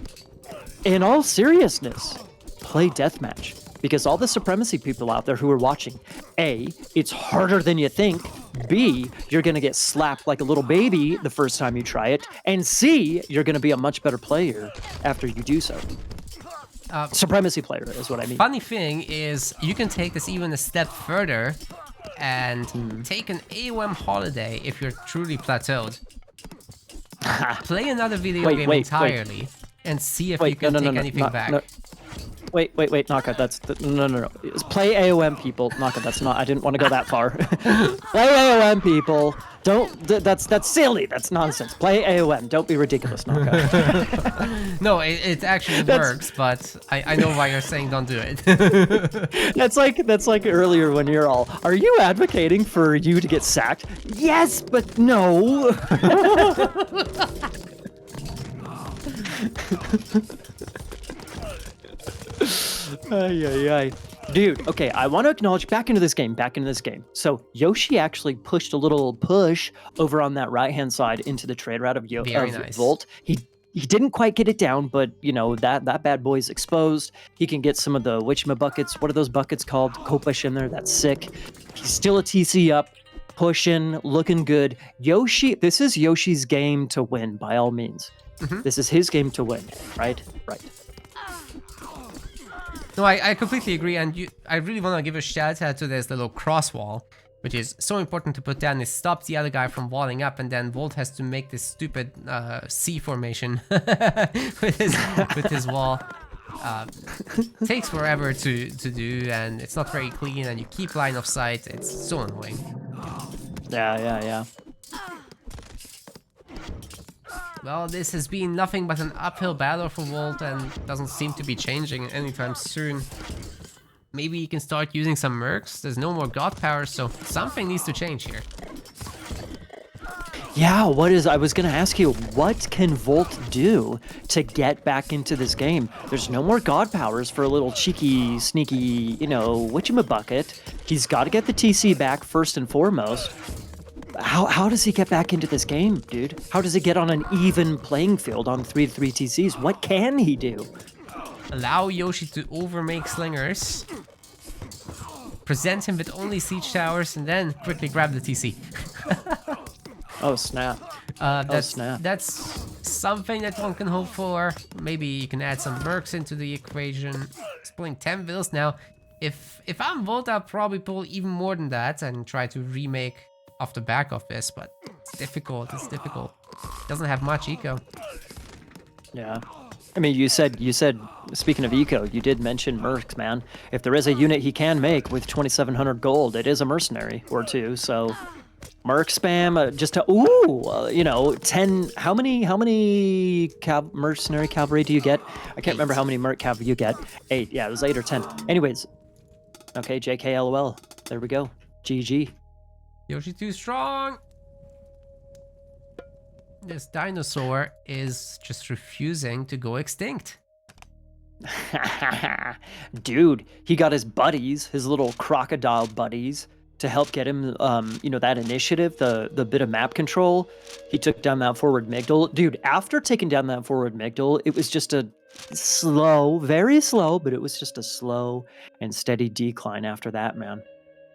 in all seriousness, play deathmatch. Because all the supremacy people out there who are watching, A, it's harder than you think. B, you're going to get slapped like a little baby the first time you try it. And C, you're going to be a much better player after you do so. Supremacy player is what I mean. Funny thing is, you can take this even a step further and take an AOM holiday if you're truly plateaued. Play another video game entirely and see if you can take anything back. Wait, Naka, no. It's play AOM, people. Naka, that's not, I didn't want to go that far. Play AOM, people. That's silly, that's nonsense. Play AOM, don't be ridiculous, Naka. No, it actually works, but I know why you're saying don't do it. That's like earlier when you're all, are you advocating for you to get sacked? Yes, but no. Ay. Dude, okay, I want to acknowledge back into this game. So Yoshi actually pushed a little push over on that right-hand side into the trade route of Nice. Volt. He didn't quite get it down, but you know, that bad boy's exposed. He can get some of the witchma buckets. What are those buckets called? Kopish in there, that's sick. He's still a TC up, pushing, looking good. Yoshi, this is Yoshi's game to win, by all means. This is his game to win, right? Right. No, I completely agree, and I really want to give a shout out to this little cross wall, which is so important to put down. It stops the other guy from walling up, and then Volt has to make this stupid C formation with his wall. Takes forever to do, and it's not very clean, and you keep line of sight. It's so annoying. Yeah. Well, this has been nothing but an uphill battle for Volt and doesn't seem to be changing anytime soon. Maybe you can start using some mercs. There's no more god power, so something needs to change here. Yeah, I was gonna ask you, what can Volt do to get back into this game? There's no more god powers for a little cheeky, sneaky, you know, witchamabucket. He's got to get the TC back first and foremost. How does he get back into this game, dude? How does he get on an even playing field on 3-3 TCs? What can he do? Allow Yoshi to overmake slingers. Present him with only siege towers and then quickly grab the TC. Oh snap. That's something that one can hope for. Maybe you can add some mercs into the equation. He's pulling 10 vills now. If I'm Volt, I'll probably pull even more than that and try to remake off the back of this, but it's difficult. Doesn't have much eco. Yeah. I mean, you said, speaking of eco, you did mention mercs, man. If there is a unit he can make with 2,700 gold, it is a mercenary or two, so merc spam, just to, you know, 10, how many mercenary cavalry do you get? I can't remember how many merc cavalry you get. 8, yeah, it was 8 or 10. Anyways, okay, JK LOL, there we go, GG. Yoshi's too strong. This dinosaur is just refusing to go extinct. Dude, he got his buddies, his little crocodile buddies, to help get him, you know, that initiative, the bit of map control. He took down that forward Migdal. Dude, after taking down that forward Migdal, it was just a slow, very slow, but it was just a slow and steady decline after that, man.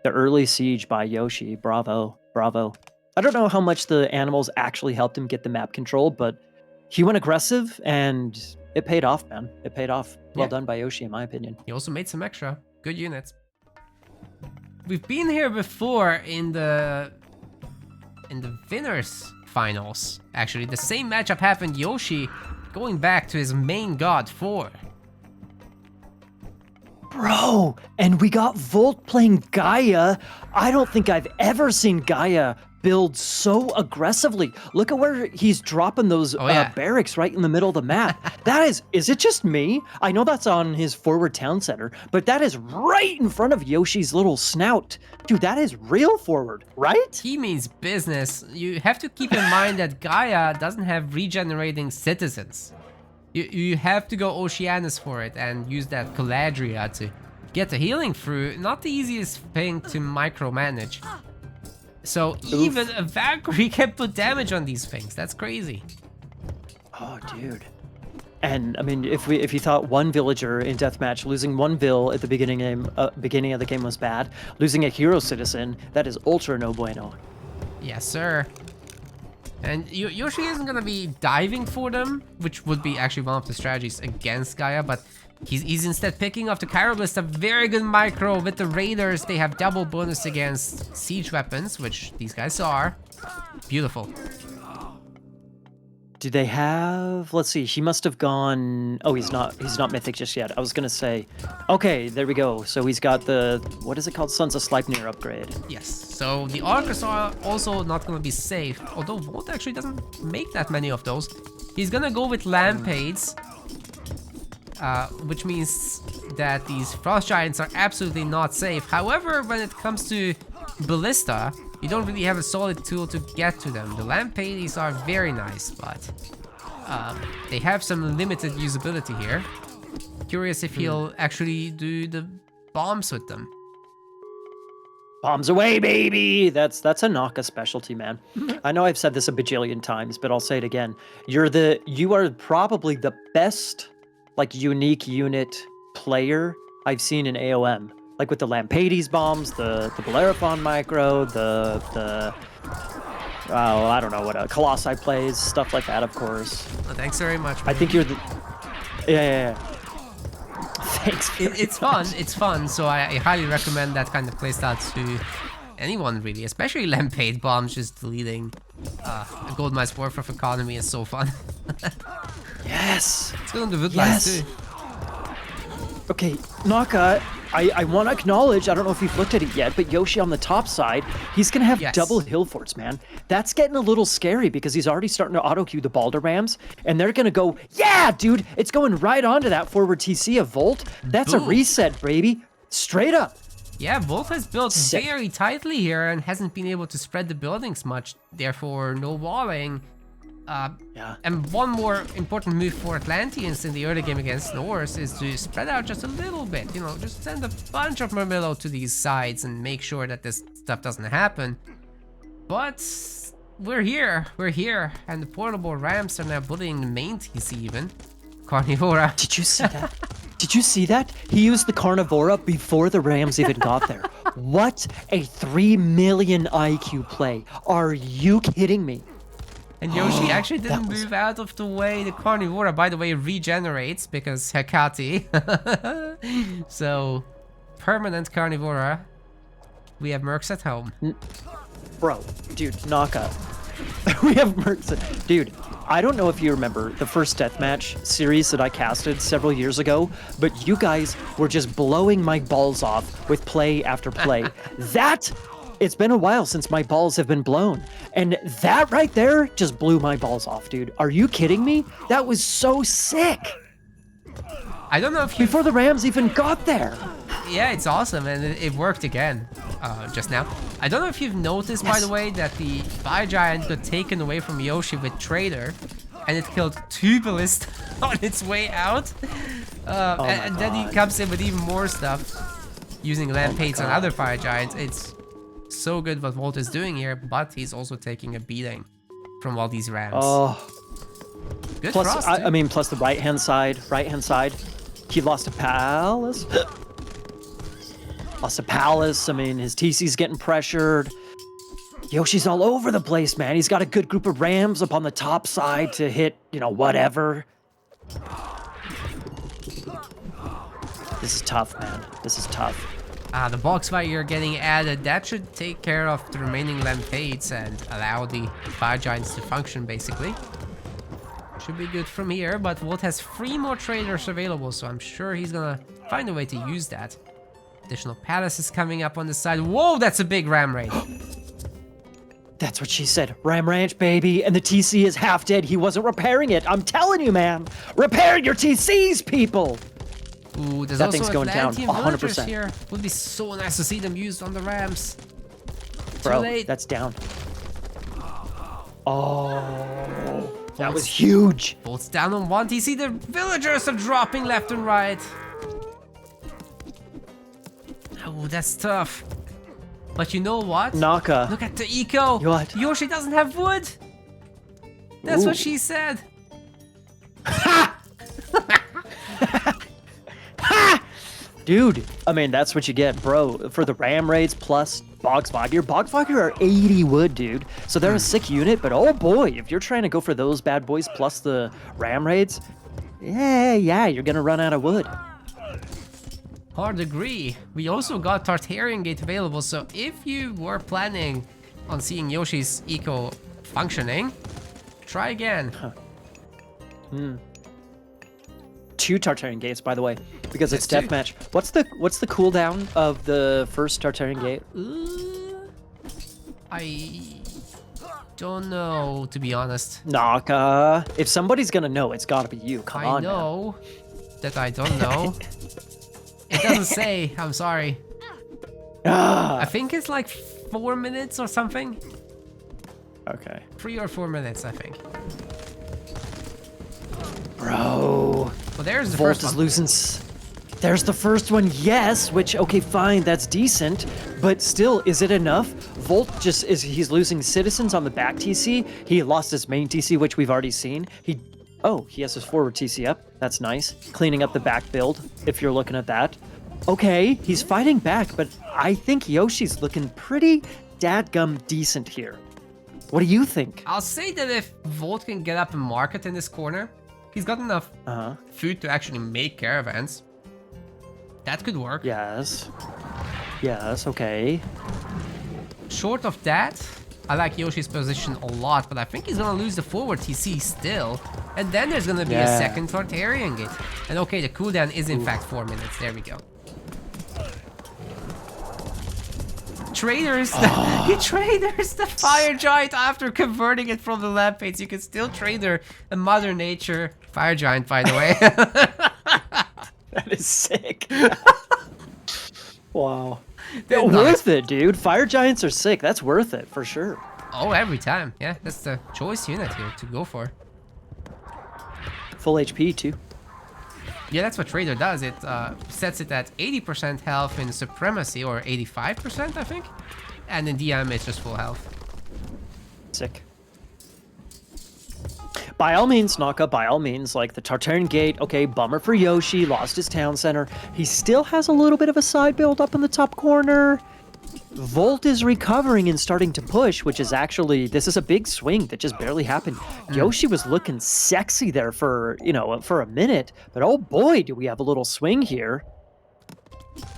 The early siege by Yoshi, bravo. I don't know how much the animals actually helped him get the map control, but he went aggressive and it paid off, man. It paid off. Well done by Yoshi, in my opinion. He also made some extra good units. We've been here before in the winners finals. Actually, the same matchup happened. Yoshi going back to his main god 4. Bro, and we got Volt playing Gaia. I don't think I've ever seen Gaia build so aggressively. Look at where he's dropping those barracks right in the middle of the map. That is it just me? I know that's on his forward town center, but that is right in front of Yoshi's little snout. Dude, that is real forward, right? He means business. You have to keep in mind that Gaia doesn't have regenerating citizens. You have to go Oceanus for it and use that Caladria to get the healing through. Not the easiest thing to micromanage. So even a Valkyrie can put damage on these things. That's crazy. Oh, dude. And I mean, if you thought one villager in deathmatch, losing one vill at the beginning of the game was bad, losing a hero citizen, that is ultra no bueno. Yes, sir. And Yoshi isn't gonna be diving for them, which would be actually one of the strategies against Gaia, but he's instead picking up the Chiroblist, a very good micro with the Raiders. They have double bonus against siege weapons, which these guys are. Beautiful. Do they have? Let's see. He must have gone. Oh, he's not. He's not mythic just yet. I was gonna say. Okay, there we go. So he's got the what is it called? Sons of Sleipnir upgrade. Yes. So the Arcers are also not gonna be safe. Although Volt actually doesn't make that many of those. He's gonna go with Lampades, which means that these Frost Giants are absolutely not safe. However, when it comes to Ballista, you don't really have a solid tool to get to them. The Lampades are very nice, but they have some limited usability here. Curious if he'll actually do the bombs with them. Bombs away, baby! That's a Naka specialty, man. I know I've said this a bajillion times, but I'll say it again. You are probably the best, like, unique unit player I've seen in AOM. Like with the Lampades bombs, the Bellerophon micro, the I don't know what Colossi plays, stuff like that, of course. Well, thanks very much. I think you're the yeah. Thanks. It's fun. It's fun. So I highly recommend that kind of playstyle to anyone really, especially Lampade bombs. Just deleting a Gold Mine's worth of economy is so fun. Yes. It's good on the wood lines too. Okay, Naka, I want to acknowledge, I don't know if you've looked at it yet, but Yoshi on the top side, he's going to have double hill forts, man. That's getting a little scary because he's already starting to auto-queue the Balder Rams, and they're going to go, yeah, dude, it's going right onto that forward TC of Volt. That's a reset, baby. Straight up. Yeah, Volt has built very tightly here and hasn't been able to spread the buildings much, therefore no walling. And one more important move for Atlanteans in the early game against Norse is to spread out just a little bit, you know, just send a bunch of Murmillo to these sides and make sure that this stuff doesn't happen. But we're here, and the portable Rams are now bullying the main TC even. Carnivora. Did you see that? Did you see that? He used the Carnivora before the Rams even got there. What a 3 million IQ play. Are you kidding me? And Yoshi actually didn't move out of the way. The Carnivora, by the way, regenerates because Hecate. So, permanent Carnivora. We have Mercs at home. Bro, dude, Naka. We have Mercs at... Dude, I don't know if you remember the first Deathmatch series that I casted several years ago, but you guys were just blowing my balls off with play after play. It's been a while since my balls have been blown. And that right there just blew my balls off, dude. Are you kidding me? That was so sick. I don't know if you... Before the Rams even got there. Yeah, it's awesome, and it worked again just now. I don't know if you've noticed, by the way, that the Fire Giant got taken away from Yoshi with Trader, and it killed 2 Ballista on its way out. And then he comes in with even more stuff, using Lampades and other Fire Giants. It's so good what Volt is doing here, but he's also taking a beating from all these Rams. Oh. Good plus, Frost, I mean, plus the right-hand side. He lost a Palace. Lost a Palace. I mean, his TC's getting pressured. Yoshi's all over the place, man. He's got a good group of Rams up on the top side to hit, you know, whatever. This is tough, man. This is tough. The box fight you're getting added, that should take care of the remaining Lampades and allow the Fire Giants to function, basically. Should be good from here, but Volt has 3 more traders available, so I'm sure he's gonna find a way to use that. Additional palaces coming up on the side. Whoa, that's a big Ram Ranch. That's what she said. Ram Ranch, baby, and the TC is half dead. He wasn't repairing it. I'm telling you, man. Repair your TCs, people. Ooh, there's that also thing's going down, Atlantean 100%. Here. Would be so nice to see them used on the Rams. Bro, Too late. That's down. Oh, that was huge. Bolt's down on 1 TC. The villagers are dropping left and right. Oh, that's tough. But you know what? Naka. Look at the eco. What? Yoshi doesn't have wood. That's what she said. Ha! Ha! Dude, I mean, that's what you get, bro. For the Ram Raids plus Bogsvogger. Bogsvogger are 80 wood, dude. So they're a sick unit, but oh boy, if you're trying to go for those bad boys plus the Ram Raids, yeah, you're gonna run out of wood. Hard agree. We also got Tartarian Gate available, so if you were planning on seeing Yoshi's eco functioning, try again. 2 Tartarian gates, by the way, because it's That's 2. deathmatch. What's the cooldown of the first Tartarian gate? I don't know, to be honest. Naka. If somebody's gonna know, it's gotta be you. Come on, I know that I don't know. It doesn't say. I'm sorry. I think it's like 4 minutes or something. Okay. 3 or 4 minutes, I think. Bro. Well, there's the Volt first is one. losing. There's the first one, yes. Which, okay, fine, that's decent, but still, is it enough? Volt he's losing citizens on the back TC. He lost his main TC, which we've already seen. He has his forward TC up. That's nice. Cleaning up the back build, if you're looking at that. Okay, he's fighting back, but I think Yoshi's looking pretty dadgum decent here. What do you think? I'll say that if Volt can get up and market in this corner, he's got enough food to actually make caravans. That could work. Yes. Yes, okay. Short of that, I like Yoshi's position a lot, but I think he's gonna lose the forward TC still. And then there's gonna be a second Tartarian gate. And okay, the cooldown is in fact 4 minutes. There we go. Traders! He traders the Fire Giant after converting it from the Lamp-Aids. You can still trader a Mother Nature Fire Giant, by the way. That is sick. Wow. They're Worth it, dude. Fire Giants are sick. That's worth it, for sure. Oh, every time. Yeah, that's the choice unit here to go for. Full HP, too. Yeah, that's what Trader does. It sets it at 80% health in Supremacy, or 85%, I think. And in DM, it's just full health. Sick. By all means, Naka, by all means, like the Tartarian Gate, okay, bummer for Yoshi, lost his town center. He still has a little bit of a side build up in the top corner. Volt is recovering and starting to push, which is actually, this is a big swing that just barely happened. Yoshi was looking sexy there for, for a minute, but oh boy, do we have a little swing here.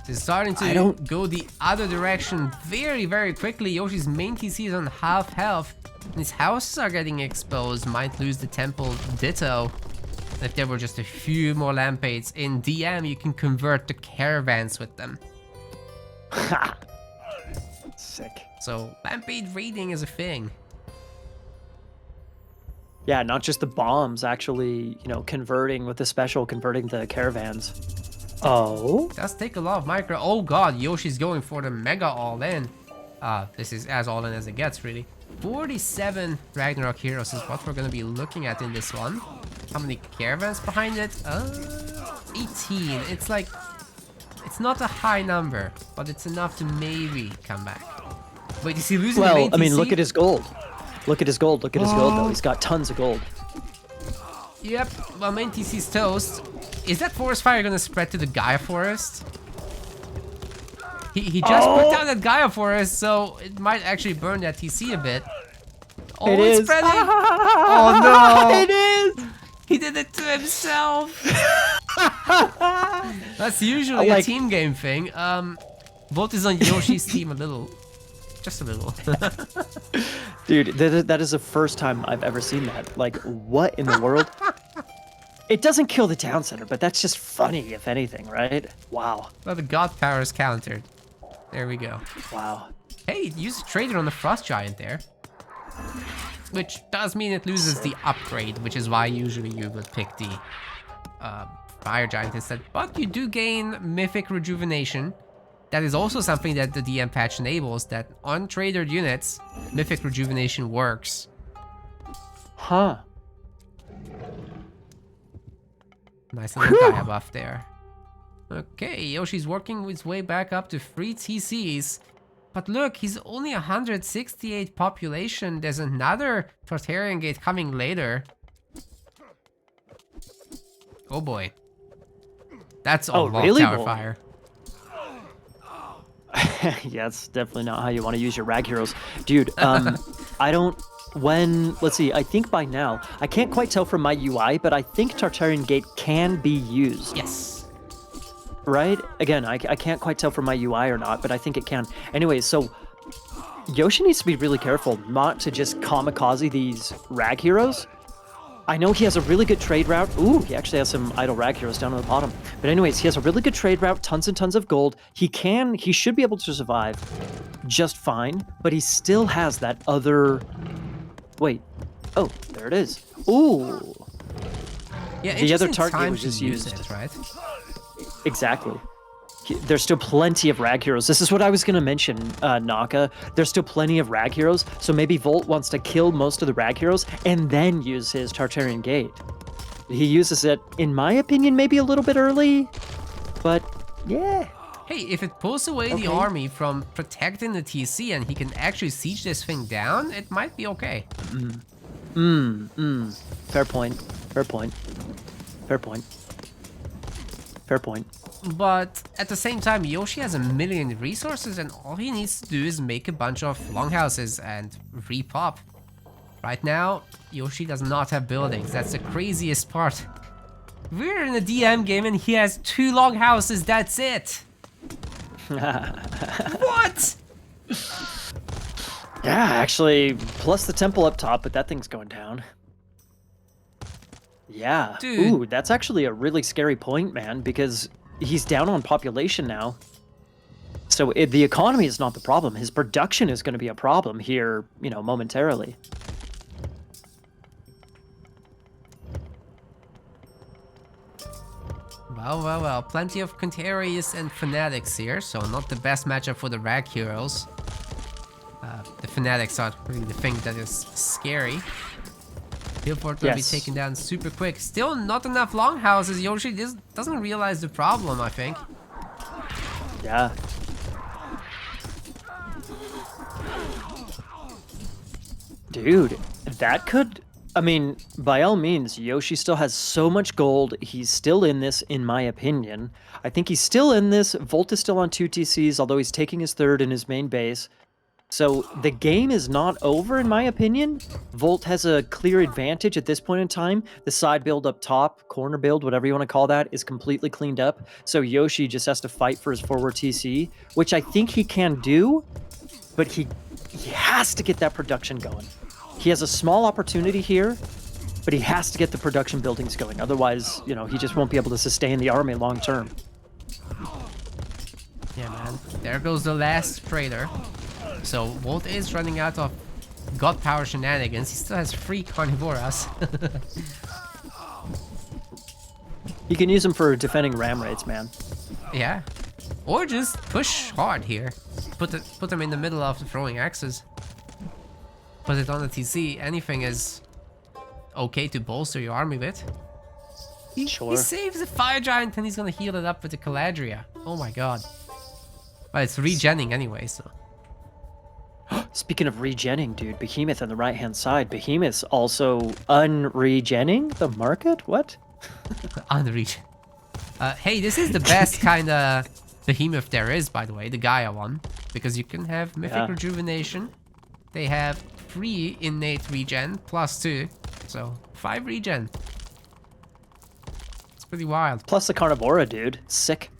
It's starting to go the other direction very, very quickly. Yoshi's main TC is on half health. His houses are getting exposed, might lose the temple ditto. If there were just a few more Lamp-Aids in DM, you can convert the caravans with them. Ha! Sick. So Lamp-Aid raiding is a thing. Yeah, not just the bombs, actually, converting with the special, converting the caravans. Oh? Does take a lot of micro. Oh god, Yoshi's going for the mega all-in. This is as all-in as it gets, really. 47 Ragnarok heroes is what we're gonna be looking at in this one. How many caravans behind it? 18. It's like, it's not a high number, but it's enough to maybe come back. Wait, is he losing the main I mean, TC? look at his gold. Look at his gold. Look at his gold, though. He's got tons of gold. Yep, well, main TC's toast. Is that forest fire gonna spread to the Gaia forest? He just put down that Gaia forest, so it might actually burn that TC a bit. Oh, it's spreading! Oh no! It is! He did it to himself! That's usually a team game thing. Volt is on Yoshi's team a little. Just a little. Dude, that is the first time I've ever seen that. Like, what in the world? It doesn't kill the town center, but that's just funny, if anything, right? Wow. Well, the god power is countered. There we go. Wow. Hey, use a trader on the Frost Giant there. Which does mean it loses the upgrade, which is why usually you would pick the Fire Giant instead. But you do gain Mythic Rejuvenation. That is also something that the DM patch enables, that on tradered units, Mythic Rejuvenation works. Huh. Nice little Gaia buff there. Okay, Yoshi's working his way back up to 3 TCs. But look, he's only 168 population. There's another Tartarian Gate coming later. Oh boy. That's a lot of tower fire. Yeah, that's definitely not how you want to use your rag heroes. Dude, let's see, I think by now, I can't quite tell from my UI, but I think Tartarian Gate can be used. Yes. Right? Again, I can't quite tell from my UI or not, but I think it can. Anyway, so Yoshi needs to be really careful not to just kamikaze these rag heroes. I know he has a really good trade route. Ooh, he actually has some idle rag heroes down on the bottom. But anyways, he has a really good trade route, tons and tons of gold. He should be able to survive just fine, but he still has that other... Wait. Oh, there it is. Ooh. Yeah, the other target was just used. It, right? Exactly. There's still plenty of rag heroes. This is what I was going to mention, Naka. There's still plenty of rag heroes, so maybe Volt wants to kill most of the rag heroes and then use his Tartarian Gate. He uses it, in my opinion, maybe a little bit early, but yeah. Hey, if it pulls away the army from protecting the TC and he can actually siege this thing down, it might be okay. Fair point. Fair point. Fair point. Fair point. But at the same time, Yoshi has a million resources and all he needs to do is make a bunch of longhouses and repop. Right now, Yoshi does not have buildings. That's the craziest part. We're in a DM game and he has 2 longhouses, that's it! What? Yeah, actually, plus the temple up top, but that thing's going down. Yeah. Dude. Ooh, that's actually a really scary point, man, because he's down on population now. So the economy is not the problem. His production is going to be a problem here, you know, momentarily. Well, plenty of Cantaries and Fanatics here, so not the best matchup for the Rag Heroes. The Fanatics are really the thing that is scary. Billboard will be taken down super quick. Still not enough longhouses. Yoshi just doesn't realize the problem, I think. Yeah. Dude, that could... I mean, by all means, Yoshi still has so much gold. He's still in this, in my opinion. I think he's still in this. Volt is still on 2 TCs, although he's taking his 3rd in his main base. So the game is not over, in my opinion. Volt has a clear advantage at this point in time. The side build up top, corner build, whatever you want to call that, is completely cleaned up. So Yoshi just has to fight for his forward TC, which I think he can do, but he has to get that production going. He has a small opportunity here, but he has to get the production buildings going. Otherwise, you know, he just won't be able to sustain the army long term. Yeah, man. There goes the last trader. So Volt is running out of god power shenanigans. He still has 3 Carnivoras. You can use them for defending ram raids, man. Yeah. Or just push hard here. Put them in the middle of the throwing axes. Put it on the TC. Anything is okay to bolster your army with. He saves the Fire Giant and he's gonna heal it up with the Caladria. Oh my god. But it's regenning anyway, so... Speaking of regenning, dude, Behemoth on the right-hand side. Behemoth's also unregenning the market? What? Unregen. Hey, this is the best kind of Behemoth there is, by the way, the Gaia one. Because you can have Mythic Rejuvenation. They have 3 innate regen, plus 2. So, 5 regen. It's pretty wild. Plus the Carnivora, dude. Sick.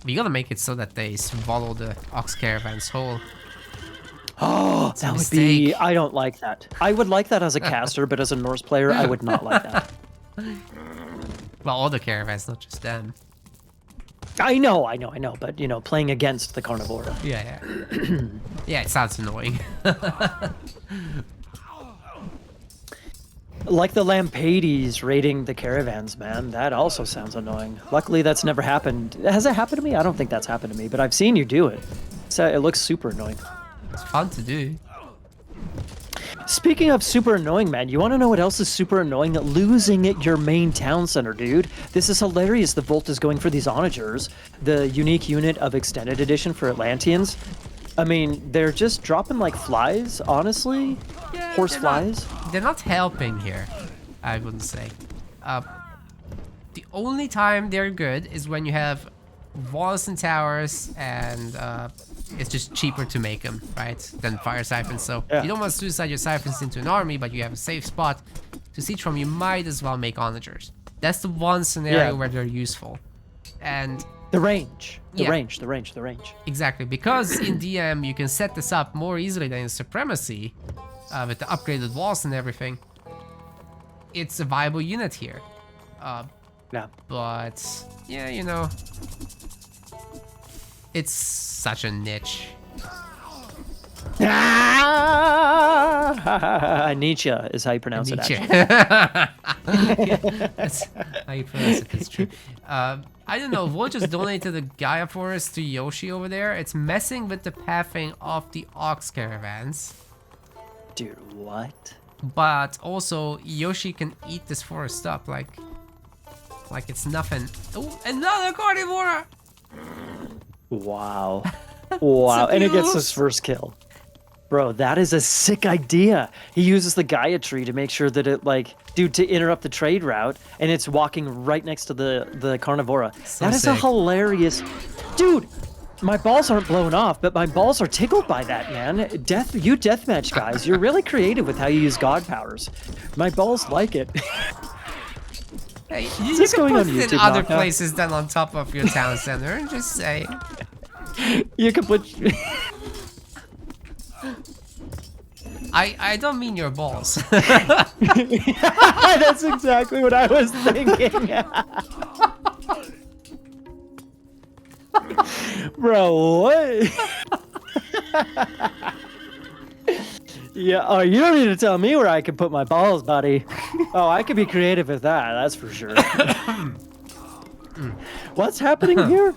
We gotta make it so that they swallow the Ox Caravan's whole. Oh, that would be... I don't like that. I would like that as a caster, but as a Norse player, I would not like that. Well, all the caravans, not just them. I know, but, you know, playing against the Carnivora. Yeah. Yeah, it sounds annoying. Like the Lampades raiding the caravans, man. That also sounds annoying. Luckily, that's never happened. Has it happened to me? I don't think that's happened to me, but I've seen you do it. So it looks super annoying. It's fun to do. Speaking of super annoying, man, you want to know what else is super annoying? Losing your main town center, dude. This is hilarious. The Volt is going for these onagers, the unique unit of Extended Edition for Atlanteans. I mean, they're just dropping like flies, honestly. Yeah, Horse flies. They're not helping here, I wouldn't say. The only time they're good is when you have walls and towers and it's just cheaper to make them, right, than fire siphons. So you don't want to suicide your siphons into an army, but you have a safe spot to siege from. You might as well make onagers. That's the one scenario where they're useful. And the range. The range. Exactly, because in DM you can set this up more easily than in Supremacy. with the upgraded walls and everything, it's a viable unit here. Yeah. But yeah, you know, it's such a niche. Nietzsche is how you pronounce it, actually. Yeah, that's how you pronounce it, it's true. I don't know, Volt just donated the Gaia Forest to Yoshi over there. It's messing with the pathing of the Ox caravans. Dude, what? But also, Yoshi can eat this forest up like it's nothing. Oh, another carnivore! Wow. Wow, and it gets his first kill. Bro, that is a sick idea. He uses the Gaia tree to make sure that it, like, dude, to interrupt the trade route, and it's walking right next to the Carnivora. So that is a sick. hilarious... Dude, my balls aren't blown off, but my balls are tickled by that, man. You deathmatch guys, you're really creative with how you use god powers. My balls like it. Hey, you this can going put on it in YouTube, other Naka? places than on top of your town center, just say. You can put... I don't mean your balls. That's exactly what I was thinking. Bro, what? Yeah, oh, you don't need to tell me where I can put my balls, buddy. Oh, I could be creative with that, that's for sure. What's happening here?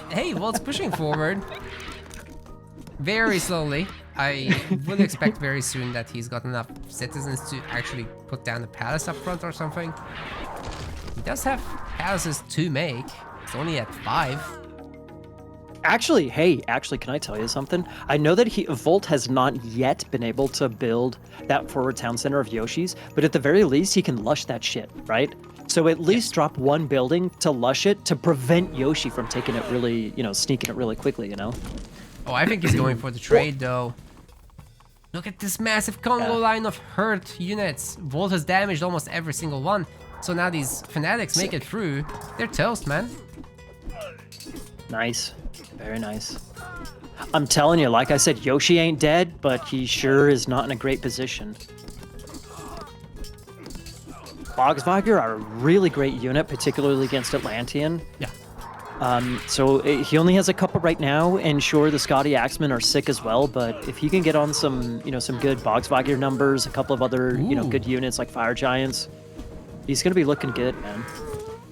Hey, well, it's pushing forward. Very slowly. I would expect very soon that he's got enough citizens to actually put down a palace up front or something. He does have palaces to make. It's only at 5. Actually, can I tell you something? I know that Volt has not yet been able to build that forward town center of Yoshi's, but at the very least, he can lush that shit, right? So at least drop one building to lush it to prevent Yoshi from taking it really, sneaking it really quickly, you know? Oh, I think he's going for the trade, though. Look at this massive Congo line of hurt units. Volt has damaged almost every single one. So now these fanatics make it through. They're toast, man. Nice. Very nice. I'm telling you, like I said, Yoshi ain't dead, but he sure is not in a great position. Volkswagen are a really great unit, particularly against Atlantean. Yeah. So he only has a couple right now, and sure, the Scotty Axemen are sick as well, but if he can get on some, some good Volkswagen numbers, a couple of other, good units like Fire Giants, he's going to be looking good, man.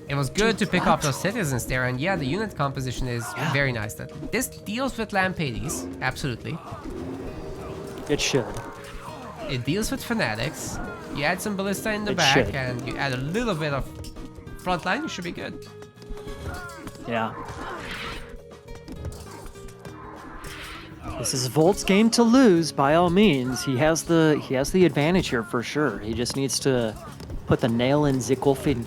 It was good to pick up those citizens there, and yeah, the unit composition is very nice. This deals with Lampades, absolutely. It should. It deals with fanatics. You add some ballista in the back, and you add a little bit of front line, you should be good. Yeah. This is Volt's game to lose, by all means. He has the advantage here for sure. He just needs to put the nail in the coffin.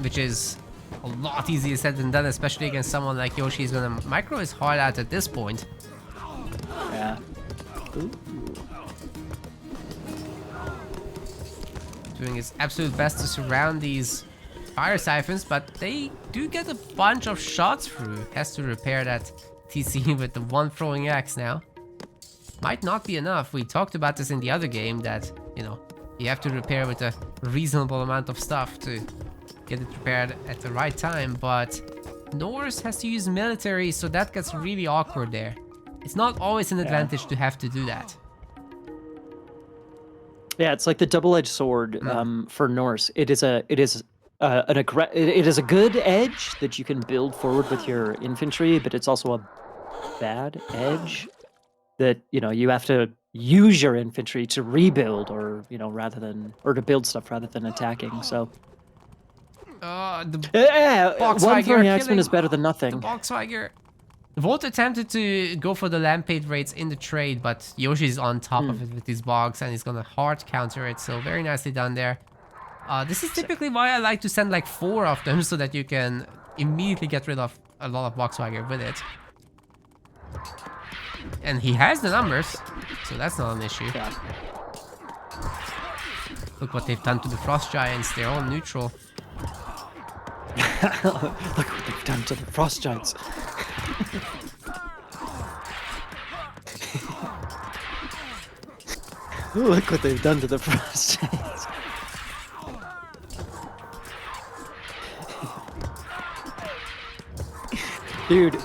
Which is a lot easier said than done, especially against someone like Yoshi. He's gonna micro his heart out at this point. Yeah. Ooh. Doing his absolute best to surround these fire siphons, but they do get a bunch of shots through. Has to repair that TC with the one throwing axe now. Might not be enough. We talked about this in the other game that, you have to repair with a reasonable amount of stuff to get it repaired at the right time, but Norse has to use military, so that gets really awkward there. It's not always an advantage to have to do that. Yeah, it's like the double-edged sword for Norse. It is a good edge that you can build forward with your infantry, but it's also a bad edge that you have to use your infantry to rebuild, or to build stuff rather than attacking. So one throwing axeman is better than nothing. The Volkswagen. Volt attempted to go for the Lampade raids in the trade, but Yoshi's on top of it with these bogs, and he's gonna hard counter it, so very nicely done there. This is typically why I like to send like 4 of them, so that you can immediately get rid of a lot of Volkswagen with it. And he has the numbers, so that's not an issue. Yeah. Look what they've done to the Frost Giants, they're all neutral. Look what they've done to the Frost Giants. Look what they've done to the Frost Chains. Dude,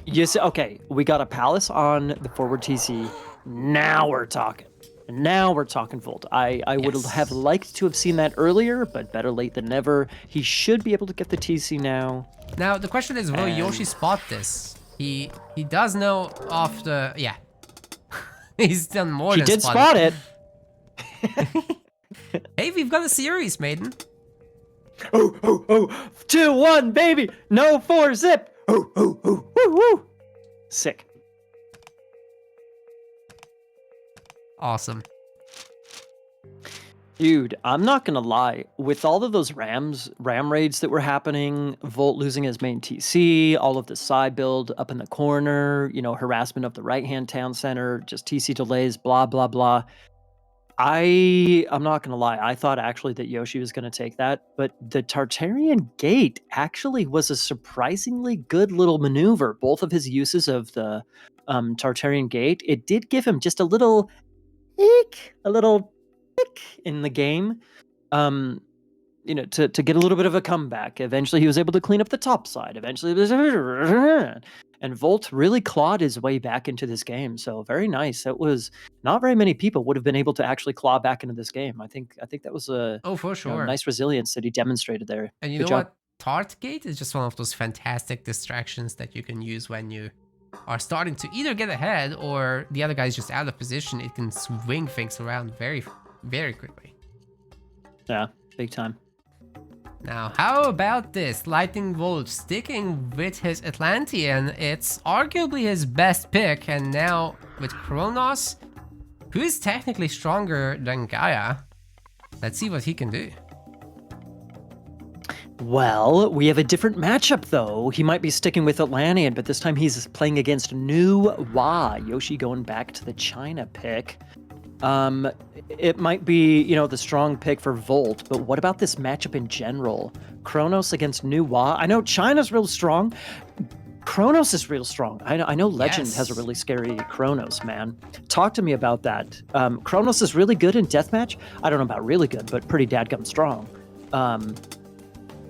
yes. Okay, we got a Palace on the forward TC. Now we're talking. Now we're talking Volt. I would have liked to have seen that earlier, but better late than never. He should be able to get the TC now. Now the question is, will Yoshi spot this? He does know of the He's done more than He did spot it. Hey, we've got a series, Maiden. Oh, 2-1, baby. No 4 zip. Woo. Sick. Awesome. Dude, I'm not gonna lie. With all of those ram raids that were happening, Volt losing his main TC, all of the side build up in the corner, you know, harassment of the right-hand town center, just TC delays, blah, blah, blah. I'm not gonna lie. I thought actually that Yoshi was gonna take that, but the Tartarian Gate actually was a surprisingly good little maneuver. Both of his uses of the Tartarian Gate, it did give him just a little tick in the game, you know, to get a little bit of a comeback. Eventually, he was able to clean up the top side. Eventually, and Volt really clawed his way back into this game. So very nice. That was not very many people would have been able to actually claw back into this game. I think that was a for sure nice resilience that he demonstrated there. And you Good know job. what? Tart Gate is just one of those fantastic distractions that you can use when you are starting to either get ahead or the other guy's just out of position. It can swing things around very, very quickly. Yeah, big time. Now, how about this? Lightning Bolt sticking with his Atlantean. It's arguably his best pick, and now with Kronos, who is technically stronger than Gaia. Let's see what he can do. Well, we have a different matchup, though. He might be sticking with Atlantean, but this time he's playing against New Wa. Yoshi going back to the China pick. It might be, you know, the strong pick for Volt, but what about this matchup in general? Kronos against New Wa. I know China's real strong. Kronos is real strong. I know Legend has a really scary Kronos, man. Talk to me about that. Kronos is really good in deathmatch. I don't know about really good, but pretty dadgum strong.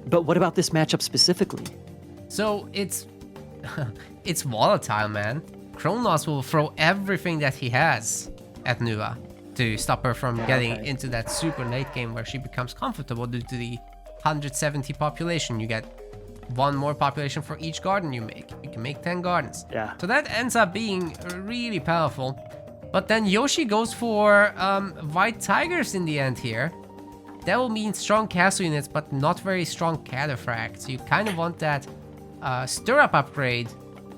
But what about this matchup specifically? So it's it's volatile, man. Kronos will throw everything that he has at Nuva to stop her from getting into that super late game where she becomes comfortable due to the 170 population. You get one more population for each garden you make. You can make 10 gardens. Yeah. So that ends up being really powerful. But then Yoshi goes for white tigers in the end here. That will mean strong castle units, but not very strong cataphracts. You kind of want that stir-up upgrade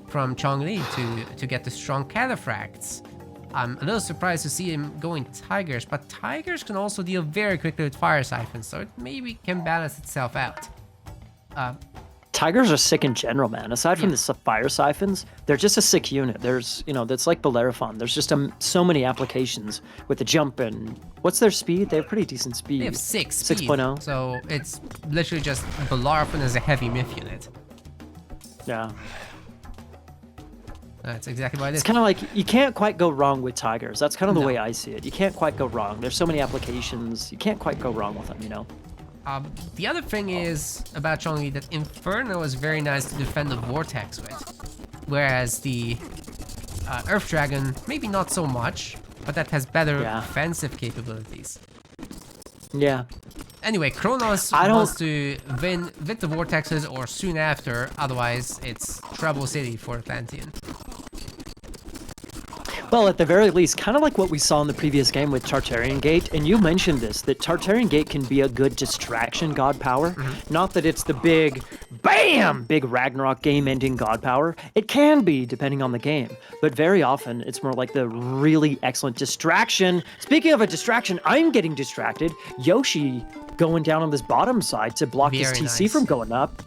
from Chongli to get the strong cataphracts. I'm a little surprised to see him going tigers, but tigers can also deal very quickly with fire siphons, so it maybe can balance itself out. Tigers are sick in general, man. Aside from the fire siphons, they're just a sick unit. There's, you know, that's like Bellerophon. There's just so many applications with the jump and what's their speed? They have pretty decent speed. They have 6.0. 6.0. So it's literally just Bellerophon as a heavy myth unit. Yeah. That's exactly what it is. It's kind of like, you can't quite go wrong with tigers. That's kind of the way I see it. You can't quite go wrong. There's so many applications. You can't quite go wrong with them, you know? The other thing is about Chongli that Inferno is very nice to defend the Vortex with. Whereas the Earth Dragon, maybe not so much, but that has better offensive capabilities. Yeah. Anyway, Kronos wants to win with the Vortexes or soon after, otherwise it's Trouble City for Atlantean. Well, at the very least, kind of like what we saw in the previous game with Tartarian Gate, and you mentioned this, that Tartarian Gate can be a good distraction god power. Not that it's the big, bam, big Ragnarok game-ending god power. It can be, depending on the game, but very often it's more like the really excellent distraction. Speaking of a distraction, I'm getting distracted. Yoshi going down on this bottom side to block his TC from going up.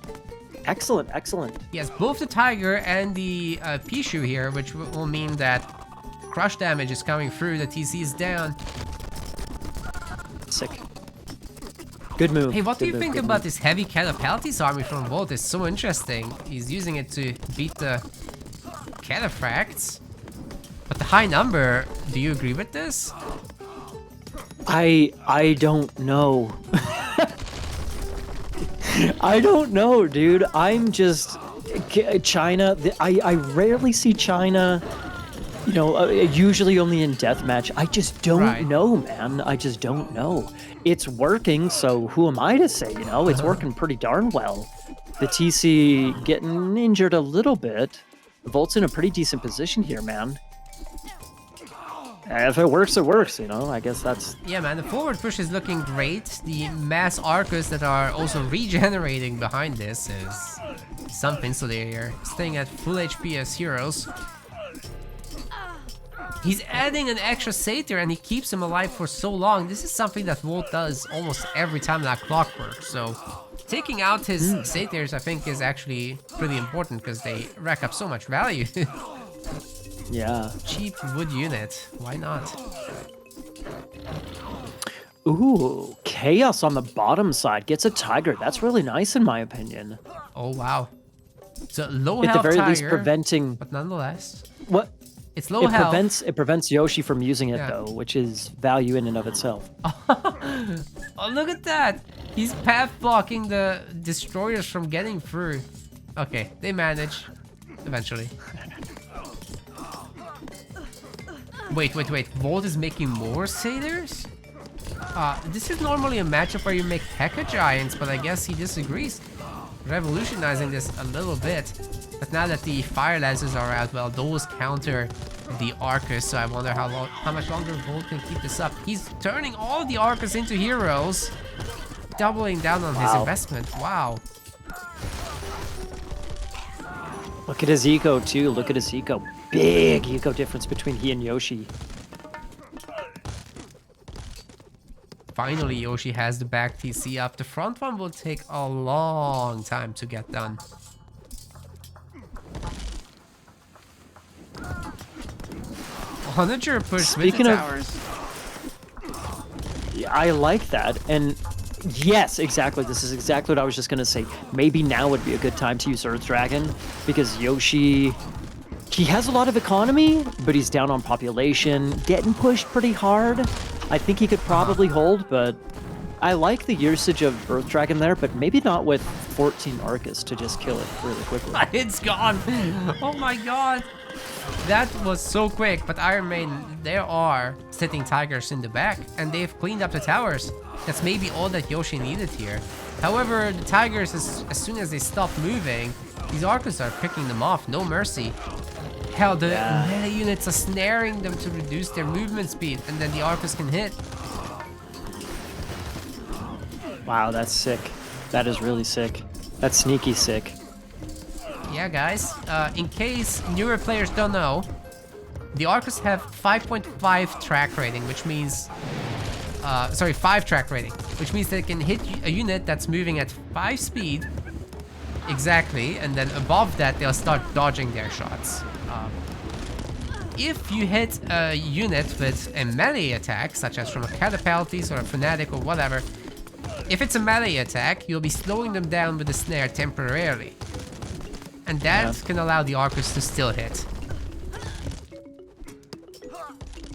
Excellent, excellent. He has both the Tiger and the Pishu here, which will mean that crush damage is coming through, the TC is down. Sick. Good move. Hey, what do you think about this heavy Catapultis army from Volt? It's so interesting. He's using it to beat the Cataphracts. But the high number, do you agree with this? I don't know. I don't know, dude. I'm just China. I rarely see China. You know, usually only in deathmatch. I just don't know, man. I just don't know. It's working, so who am I to say? You know, it's working pretty darn well. The TC getting injured a little bit. Volt's in a pretty decent position here, man. If it works, it works, you know? I guess that's... Yeah, man, the forward push is looking great. The mass Arcus that are also regenerating behind this is something, so they're staying at full HP as heroes. He's adding an extra satyr and he keeps him alive for so long. This is something that Volt does almost every time like clockwork, so... Taking out his satyrs, I think, is actually pretty important because they rack up so much value. Yeah. Cheap wood unit. Why not? Ooh, Chaos on the bottom side gets a tiger. That's really nice in my opinion. Oh, wow. So low At health the very tiger, least preventing... but nonetheless. What? It's low health. It prevents Yoshi from using it, though, which is value in and of itself. Oh, look at that! He's path blocking the destroyers from getting through. Okay, they manage. Eventually. Wait. Volt is making more satyrs? This is normally a matchup where you make Heka Giants, but I guess he disagrees. Revolutionizing this a little bit. But now that the Fire Lances are out, well, those counter the Arcus, so I wonder how much longer Volt can keep this up. He's turning all the Arcus into heroes, doubling down on his investment. Wow. Look at his eco, too. Look at his eco. Big eco difference between he and Yoshi. Finally, Yoshi has the back TC up. The front one will take a long time to get done. Onager push with the towers. I like that, and yes, exactly. This is exactly what I was just gonna say. Maybe now would be a good time to use Earth Dragon because Yoshi, he has a lot of economy, but he's down on population, getting pushed pretty hard. I think he could probably hold, but I like the usage of Earth Dragon there, but maybe not with 14 Arcus to just kill it really quickly. It's gone. Oh my god. That was so quick, but Iron Maiden, there are sitting tigers in the back, and they've cleaned up the towers. That's maybe all that Yoshi needed here. However, the tigers, as soon as they stop moving, these Arcus are picking them off, no mercy. Hell, the melee units are snaring them to reduce their movement speed, and then the Arcus can hit. Wow, that's sick. That is really sick. That's sneaky sick. Yeah, guys, in case newer players don't know, the Arcus have 5.5 track rating, which means... 5 track rating, which means they can hit a unit that's moving at 5 speed, exactly, and then above that, they'll start dodging their shots. If you hit a unit with a melee attack, such as from a Catapultis or a Fanatic or whatever, if it's a melee attack, you'll be slowing them down with the snare temporarily. And that can allow the Arcus to still hit.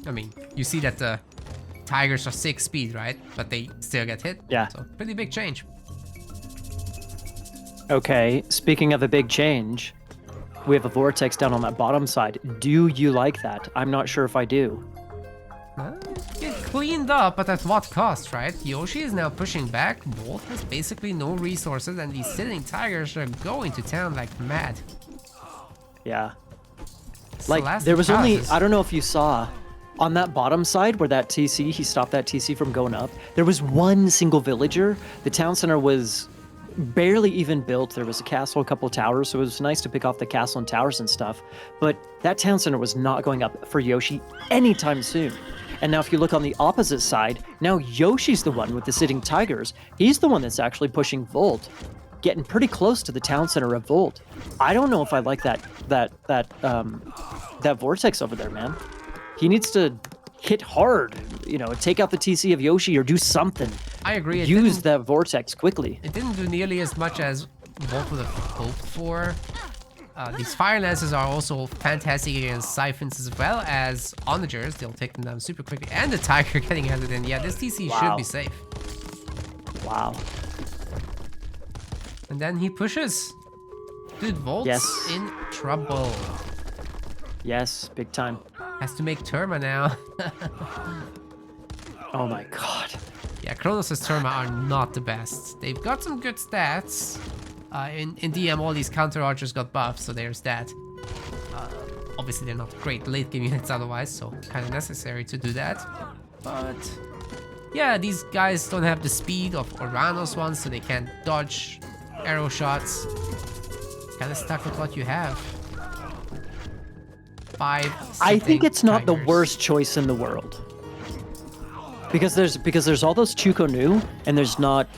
I mean, you see that the Tigers are 6 speed, right? But they still get hit. Yeah. So, pretty big change. Okay, speaking of a big change, we have a Vortex down on that bottom side. Do you like that? I'm not sure if I do. Get cleaned up, but at what cost, right? Yoshi is now pushing back. Bolt has basically no resources, and these sitting tigers are going to town like mad. Yeah. Like, Celeste there was only, passes. I don't know if you saw, on that bottom side where that TC, he stopped that TC from going up, there was one single villager. The town center was barely even built. There was a castle, a couple of towers, so it was nice to pick off the castle and towers and stuff. But that town center was not going up for Yoshi anytime soon. And now if you look on the opposite side, now Yoshi's the one with the sitting tigers. He's the one that's actually pushing Volt, getting pretty close to the town center of Volt. I don't know if I like that Vortex over there, man. He needs to hit hard, you know, take out the TC of Yoshi or do something. I agree. Use that Vortex quickly. It didn't do nearly as much as Volt would have hoped for. These fire lances are also fantastic against siphons as well as onagers. They'll take them down super quickly. And the tiger getting headed in. Yeah, this TC should be safe. Wow. And then he pushes. Dude, Volt's in trouble. Yes, big time. Has to make Terma now. Oh my god. Yeah, Kronos' Terma are not the best. They've got some good stats. In DM, all these counter archers got buffed, so there's that. Obviously, they're not great late game units otherwise, so kind of necessary to do that. But yeah, these guys don't have the speed of Oranos ones, so they can't dodge arrow shots. Kind of stuck with what you have. 5. I think it's not the tigers. worst choice in the world. Because there's all those Chuko Nu, and there's not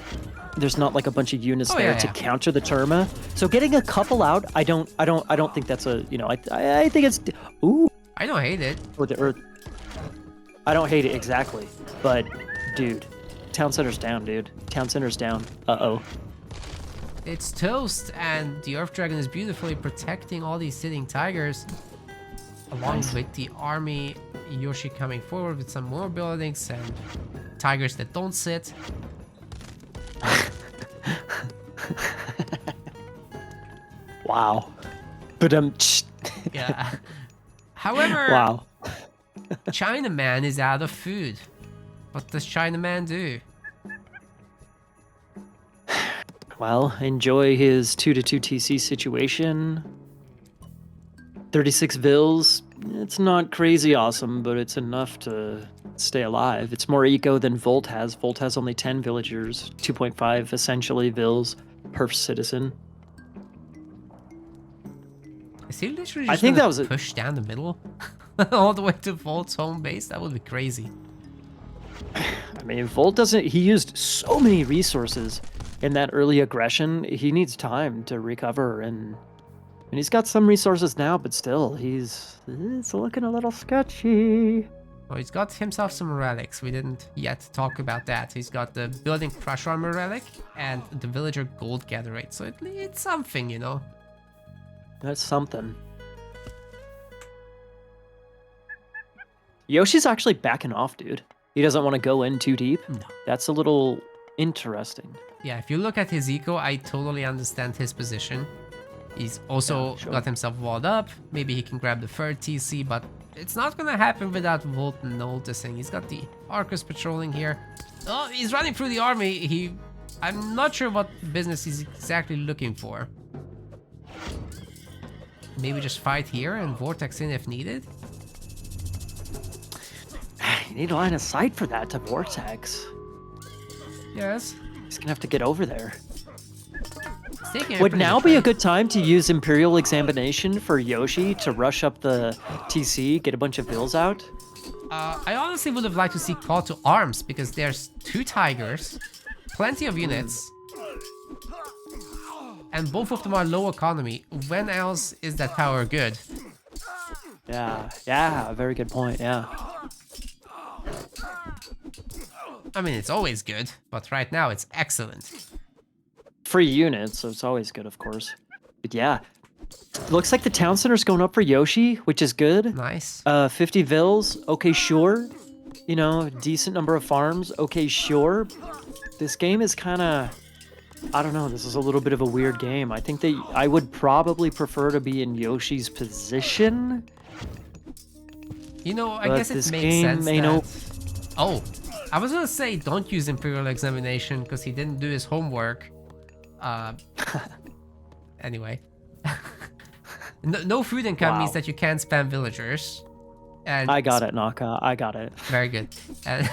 like a bunch of units there to counter the Terma. So getting a couple out, I don't think that's a, you know, I think it's, ooh. I don't hate it. Or I don't hate it exactly, but dude, town center's down, dude. Town center's down. Uh-oh. It's toast, and the Earth Dragon is beautifully protecting all these sitting tigers. Along with the army, Yoshi coming forward with some more buildings and tigers that don't sit. Wow. But Yeah. However, wow. Chinaman is out of food. What does Chinaman do? Well, enjoy his 2-2 TC situation. 36 Vils. It's not crazy awesome, but it's enough to stay alive. It's more eco than Volt has. Volt has only 10 villagers, 2.5 essentially Vils per citizen. Is he literally I just think gonna that was push down the middle? All the way to Volt's home base? That would be crazy. I mean, Volt doesn't... He used so many resources in that early aggression. He needs time to recover, and he's got some resources now, but still, it's looking a little sketchy. Well, he's got himself some relics. We didn't yet talk about that. He's got the Building Crush Armor relic and the Villager Gold Gatherate. So it's something, you know. That's something. Yoshi's actually backing off, dude. He doesn't want to go in too deep. No. That's a little interesting. Yeah, if you look at his eco, I totally understand his position. He's also got himself walled up. Maybe he can grab the third TC, but it's not gonna happen without Volt noticing. He's got the Arcus patrolling here. Oh, he's running through the army. I'm not sure what business he's exactly looking for. Maybe just fight here and Vortex in if needed? You need a line of sight for that to Vortex. Yes. He's gonna have to get over there. Would Would now be a good time to use Imperial Examination for Yoshi to rush up the TC, get a bunch of Vils out? I honestly would have liked to see Call to Arms, because there's 2 tigers, plenty of units, and both of them are low economy. When else is that power good? Yeah, very good point, yeah. I mean, it's always good, but right now it's excellent. Free units, so it's always good, of course. But yeah, looks like the town center's going up for Yoshi, which is good. Nice. 50 Vils, okay, sure. You know, decent number of farms, okay, sure. This game is kind of... I don't know, this is a little bit of a weird game. I think that I would probably prefer to be in Yoshi's position. You know, I guess it makes sense that... Oh, I was gonna say don't use Imperial Examination because he didn't do his homework. Anyway. No food income means that you can't spam villagers. And I got it, Naka. I got it. Very good. And,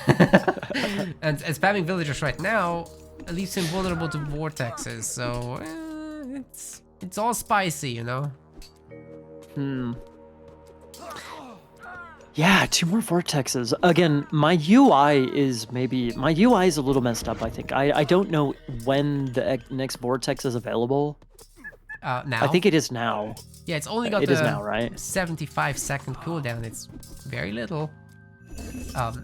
and spamming villagers right now leaves him vulnerable to vortexes, so it's all spicy, you know? Yeah, 2 more vortexes. Again, my UI is a little messed up, I think. I don't know when the next vortex is available. Now? I think it is now. Yeah, it's only got it is now, right? 75-second cooldown. It's very little.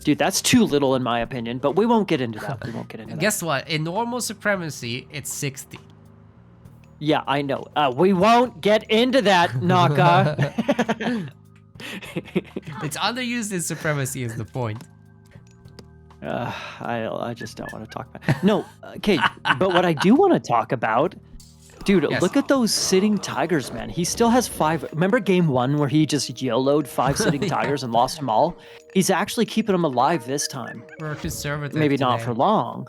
Dude, that's too little in my opinion, but we won't get into that. We won't get into that. Guess what? In normal supremacy, it's 60. Yeah, I know. We won't get into that, Naka. It's underused in supremacy is the point. I just don't want to talk about. No, okay, but what I do want to talk about, dude, Yes. look at those sitting tigers, man. He still has 5. Remember game 1 where he just YOLO'd 5 sitting tigers and lost them all? He's actually keeping them alive this time. We're conservative Maybe not today. for long.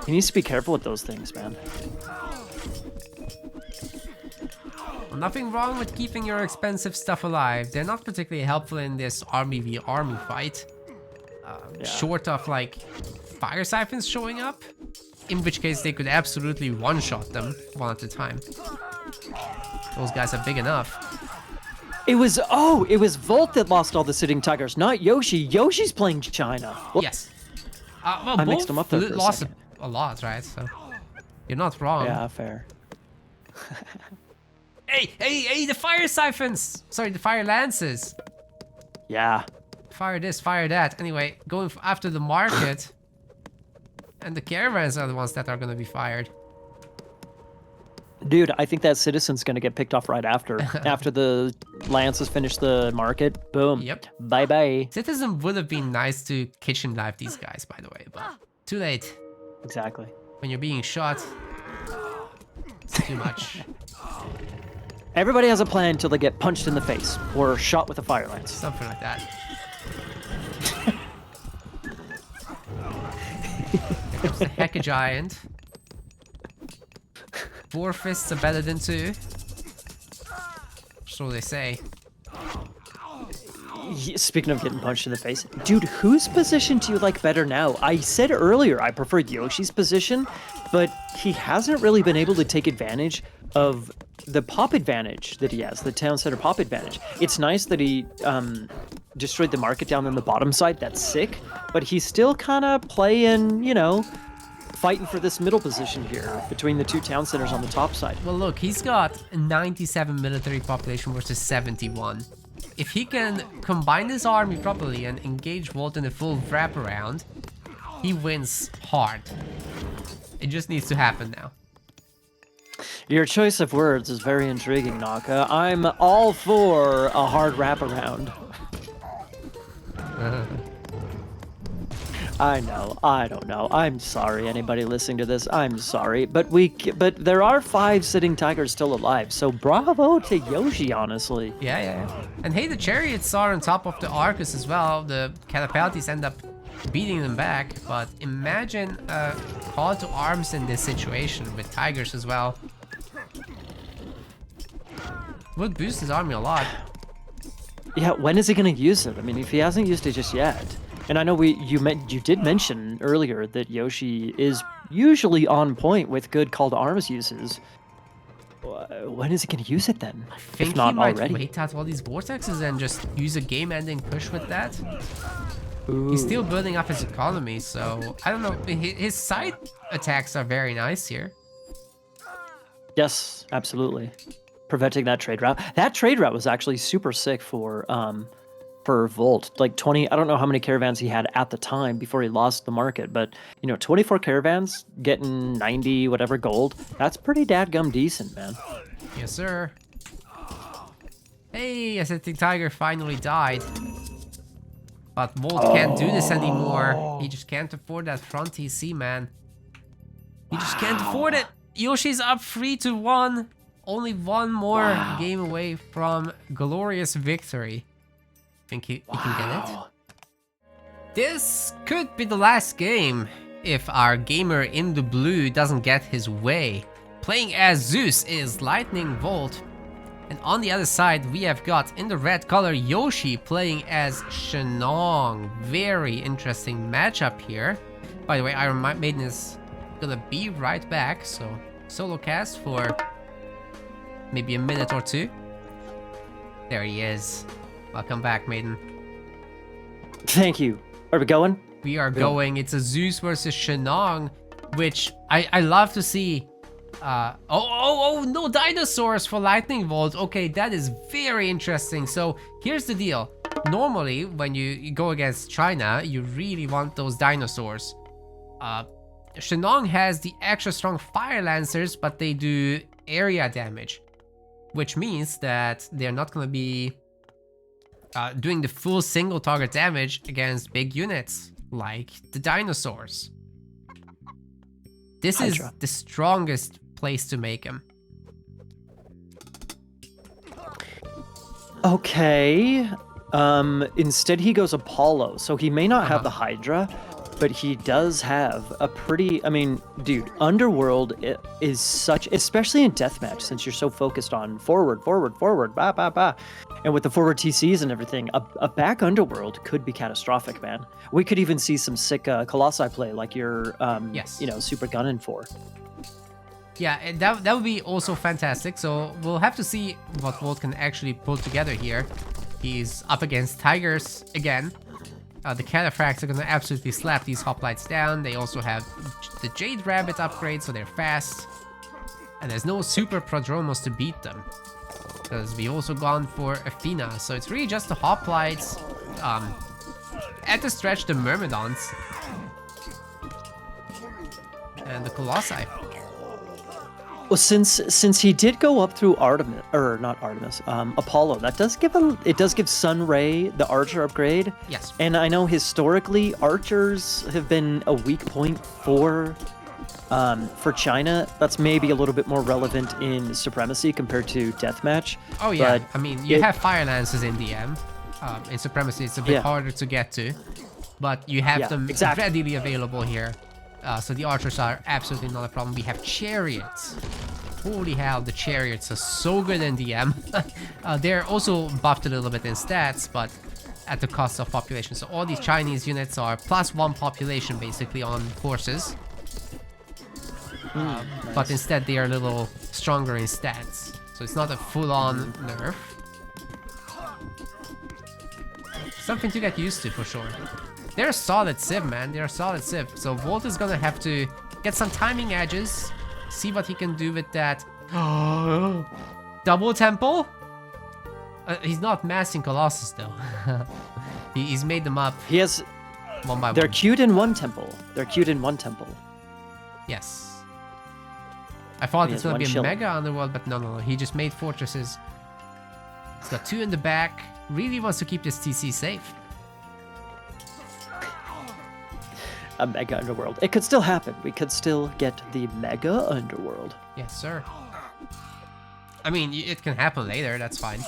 He needs to be careful with those things, man. Well, nothing wrong with keeping your expensive stuff alive. They're not particularly helpful in this army v army fight. Short of like fire siphons showing up, in which case they could absolutely one-shot them one at a time. Those guys are big enough. It was Volt that lost all the sitting tigers, not Yoshi. Yoshi's playing China. Well, Yes. Well, I mixed them up there for a lost second. a lot, right? So you're not wrong. Yeah, fair. Hey, the fire siphons! Sorry, the fire lances. Yeah. Fire this, fire that. Anyway, going after the market. And the caravans are the ones that are going to be fired. Dude, I think that citizen's gonna get picked off right after. After the lances finish the market. Boom. Yep. Bye-bye. Citizen would have been nice to kitchen knife these guys, by the way, but too late. Exactly. When you're being shot, it's too much. Everybody has a plan until they get punched in the face or shot with a fire lance. Something like that. Here comes the Heck Giant. 4 fists are better than 2. So they say. Speaking of getting punched in the face, dude, whose position do you like better now? I said earlier I preferred Yoshi's position, but he hasn't really been able to take advantage of the pop advantage that he has, the town center pop advantage. It's nice that he destroyed the market down on the bottom side. That's sick, but he's still kind of playing, you know, fighting for this middle position here between the 2 town centers on the top side. Well, look, he's got 97 military population versus 71. If he can combine his army properly and engage Volt in a full wraparound, he wins hard. It just needs to happen now. Your choice of words is very intriguing, Naka. I'm all for a hard wraparound. I know, I don't know. I'm sorry, anybody listening to this. I'm sorry, but there are 5 sitting tigers still alive. So bravo to Yoshi, honestly. Yeah. And hey, the chariots are on top of the Arcus as well. The catapults end up beating them back. But imagine a call to arms in this situation with tigers as well. Would boost his army a lot. Yeah, when is he gonna use it? I mean, if he hasn't used it just yet. And I know you did mention earlier that Yoshi is usually on point with good call to arms uses. When is he going to use it then? I think if not he might already. wait out all these vortexes and just use a game-ending push with that. Ooh. He's still building up his economy, so I don't know. His side attacks are very nice here. Yes, absolutely. Preventing that trade route. That trade route was actually super sick for Volt. Like 20, I don't know how many caravans he had at the time before he lost the market, but you know, 24 caravans getting 90 whatever gold. That's pretty dadgum decent, man. Yes, sir. Hey, Ascetic Tiger finally died. But Volt can't do this anymore. He just can't afford that front TC, man. He just can't afford it. Yoshi's up 3-1. Only one more game away from glorious victory. Think he can get it? This could be the last game if our gamer in the blue doesn't get his way. Playing as Zeus is Lightning Volt. And on the other side, we have got in the red color Yoshi playing as Shenong. Very interesting matchup here. By the way, Iron Maiden is gonna be right back, so solo cast for maybe a minute or 2. There he is. Welcome back, Maiden. Thank you. Are we going? We are going. It's a Zeus versus Shenong, which I love to see. No dinosaurs for Lightning Volt. Okay, that is very interesting. So here's the deal. Normally, when you go against China, you really want those dinosaurs. Shenong has the extra strong Fire Lancers, but they do area damage, which means that they're not going to be doing the full single target damage against big units like the dinosaurs. This is the strongest place to make him. Okay. Instead he goes Apollo, so he may not have the Hydra, but he does have a pretty, I mean, dude, Underworld is such, especially in deathmatch, since you're so focused on forward, bah, bah, bah. And with the forward TCs and everything, a back Underworld could be catastrophic, man. We could even see some sick Colossi play like you're, you know, super gunning for. Yeah, and that would be also fantastic. So we'll have to see what Volt can actually pull together here. He's up against Tigers again. The Cataphracts are going to absolutely slap these hoplites down. They also have the Jade Rabbit upgrade, so they're fast. And there's no Super Prodromos to beat them, because we've also gone for Athena. So it's really just the hoplites. At the stretch, the Myrmidons. And the Colossi. Well, since he did go up through Artemis, or not Artemis, Apollo, that does give him, it does give Sunray the Archer upgrade. Yes. And I know historically Archers have been a weak point for China. That's maybe a little bit more relevant in Supremacy compared to Deathmatch. Oh yeah, I mean, you have Fire Lances in DM. In Supremacy, it's a bit harder to get to, but you have them readily available here. So the Archers are absolutely not a problem. We have Chariots. Holy hell, the Chariots are so good in DM. They're also buffed a little bit in stats, but at the cost of population. So all these Chinese units are +1 population basically on horses. Nice. But instead they are a little stronger in stats. So it's not a full-on nerf. Something to get used to for sure. They're a solid Civ, man. They're a solid Civ. So Volt is gonna have to get some timing edges, see what he can do with that. Double Temple? He's not massing Colossus though. He's made them up. He has. One by they're one. queued in one temple. They're queued in one temple. Yes. I thought it's gonna be a shield. mega underworld, but no. He just made fortresses. He's got 2 in the back. Really wants to keep this TC safe. A mega underworld. It could still happen. We could still get the mega underworld. Yes, sir. I mean, it can happen later. That's fine.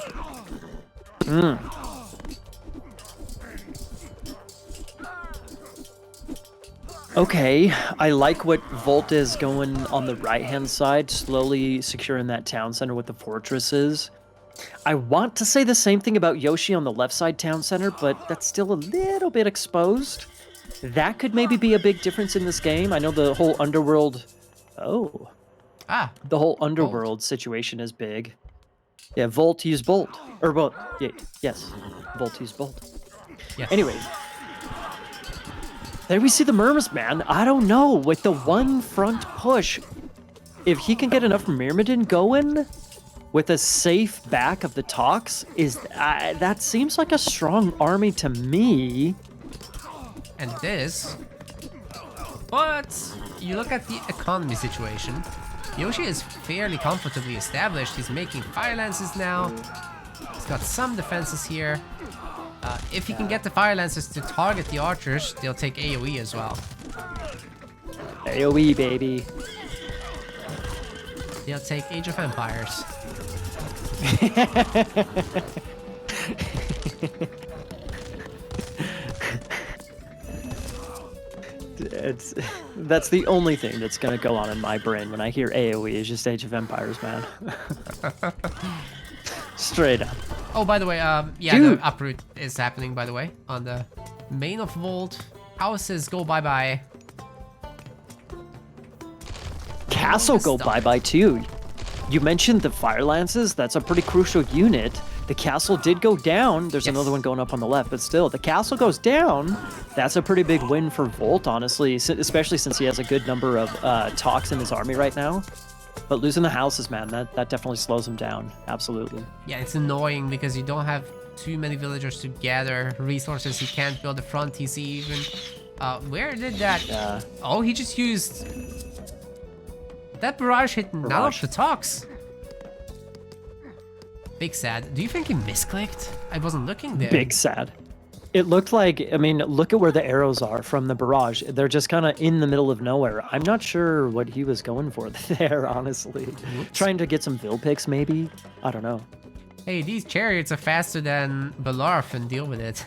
Okay, I like what Volt is going on the right-hand side, slowly securing that town center with the fortresses. I want to say the same thing about Yoshi on the left side town center, but that's still a little bit exposed. That could maybe be a big difference in this game. I know the whole underworld... Oh. The whole underworld situation is big. Yeah, Volt used Bolt. Or Bolt. Yeah, yes. Volt used Bolt. Yes. Anyway. There we see the Myrmidons, man. I don't know. With the one front push, if he can get enough Myrmidon going with a safe back of the Tox, that seems like a strong army to me. And it is. But you look at the economy situation. Yoshi is fairly comfortably established. He's making Fire Lances now. He's got some defenses here. If he can get the Fire Lances to target the Archers, they'll take AoE as well. AoE, baby. They'll take Age of Empires. That's the only thing that's gonna go on in my brain when I hear AoE is just Age of Empires, man. Straight up. Oh, by the way, yeah, Dude. the uproot is happening, by the way, on the main of Volt. Houses go bye-bye. Castle go bye-bye too. You mentioned the Fire Lances. That's a pretty crucial unit. The castle did go down. There's another one going up on the left, but still, the castle goes down. That's a pretty big win for Volt, honestly, especially since he has a good number of Tox in his army right now. But losing the houses, man, that definitely slows him down. Absolutely. Yeah, it's annoying because you don't have too many villagers to gather resources. He can't build a front TC even. Where did that... Yeah. Oh, he just used... That barrage hit none of the talks. Big sad. Do you think he misclicked? I wasn't looking there. Big sad. It looked like, I mean, look at where the arrows are from the barrage. They're just kind of in the middle of nowhere. I'm not sure what he was going for there, honestly. Oops. Trying to get some Vil picks, maybe? I don't know. Hey, these chariots are faster than Belarf and deal with it.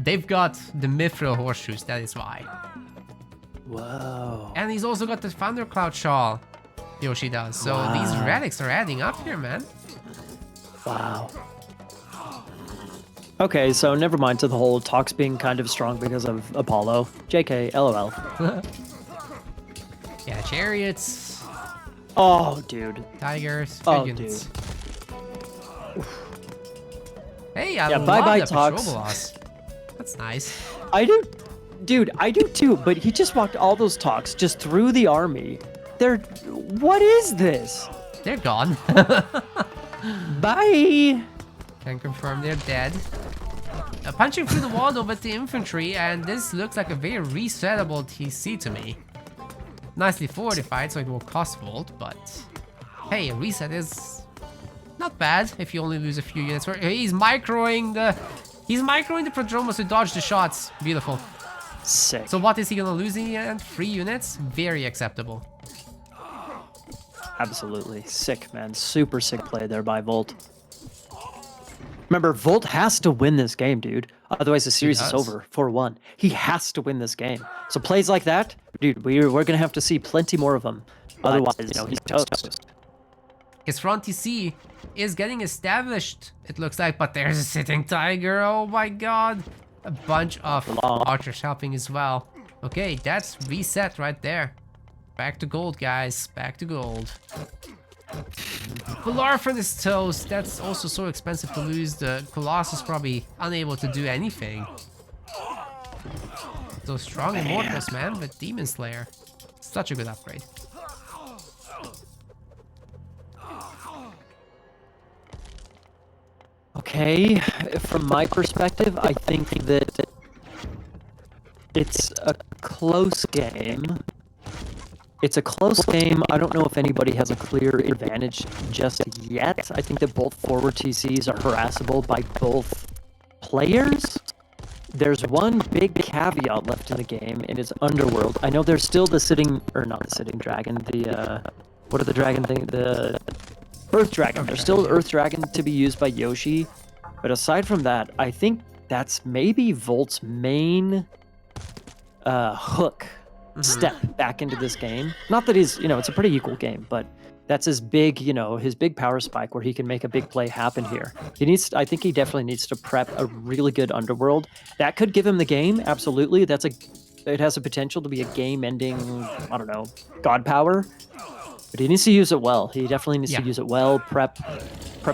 They've got the Mithril horseshoes, that is why. Whoa. And he's also got the Thundercloud shawl, Yoshi does. So these relics are adding up here, man. Wow. Okay, so never mind to the whole talks being kind of strong because of Apollo. JK, LOL. Yeah, chariots. Oh, dude. Tigers. Oh, Pigeons. dude. Hey, I love bye-bye the talks. Petrobolos. That's nice. I do, dude, I do too, but he just walked all those talks just through the army. What is this? They're gone. Bye. Can confirm they're dead. Punching through the wall though with the infantry, and this looks like a very resettable TC to me. Nicely fortified, so it will cost Volt, but hey, a reset is not bad if you only lose a few units. He's microing the Prodromos to dodge the shots. Beautiful. Sick. So what is he gonna lose in the end? 3 units? Very acceptable. Absolutely. Sick, man. Super sick play there by Volt. Remember, Volt has to win this game, dude. Otherwise, the series is over 4-1. He has to win this game. So plays like that, dude, we're going to have to see plenty more of them. Otherwise, you know, he's toast. His front TC is getting established, it looks like, but there's a sitting tiger. Oh my god. A bunch of archers helping as well. Okay, that's reset right there. Back to gold, guys. Back to gold. Belarf is toast. That's also so expensive to lose. The Colossus probably unable to do anything. Those strong immortals, man, with Demon Slayer. Such a good upgrade. Okay, from my perspective, I think that it's a close game. It's a close game. I don't know if anybody has a clear advantage just yet. I think that both forward TCs are harassable by both players. There's one big caveat left in the game, and it's Underworld. I know there's still the sitting, or not the sitting dragon, the, what are the dragon thing? The Earth Dragon. There's still Earth Dragon to be used by Yoshi. But aside from that, I think that's maybe Volt's main hook step back into this game. Not that he's, you know, it's a pretty equal game, but that's his big, you know, his big power spike where he can make a big play happen here. He needs, I think he definitely needs to prep a really good Underworld. That could give him the game, absolutely. It has a potential to be a game-ending, I don't know, god power. But he needs to use it well. He definitely needs to use it well. Prep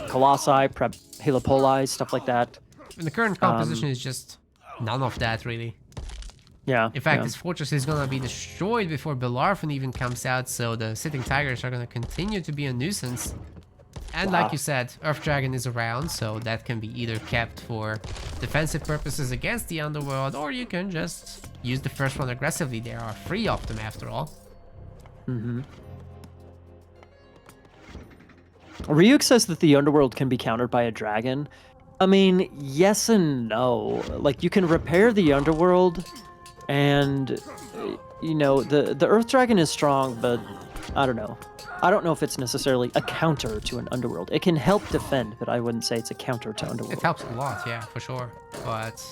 Colossi, prep Halopoli, stuff like that. And the current composition is just none of that, really. Yeah. In fact, this fortress is gonna be destroyed before Belarfin even comes out, so the sitting tigers are gonna continue to be a nuisance. And like you said, Earth Dragon is around, so that can be either kept for defensive purposes against the Underworld, or you can just use the first one aggressively. There are 3 of them after all. Ryuk says that the Underworld can be countered by a dragon. I mean, yes and no. Like, you can repair the Underworld, and, you know, the Earth Dragon is strong, but I don't know. I don't know if it's necessarily a counter to an Underworld. It can help defend, but I wouldn't say it's a counter to Underworld. It helps a lot, yeah, for sure. But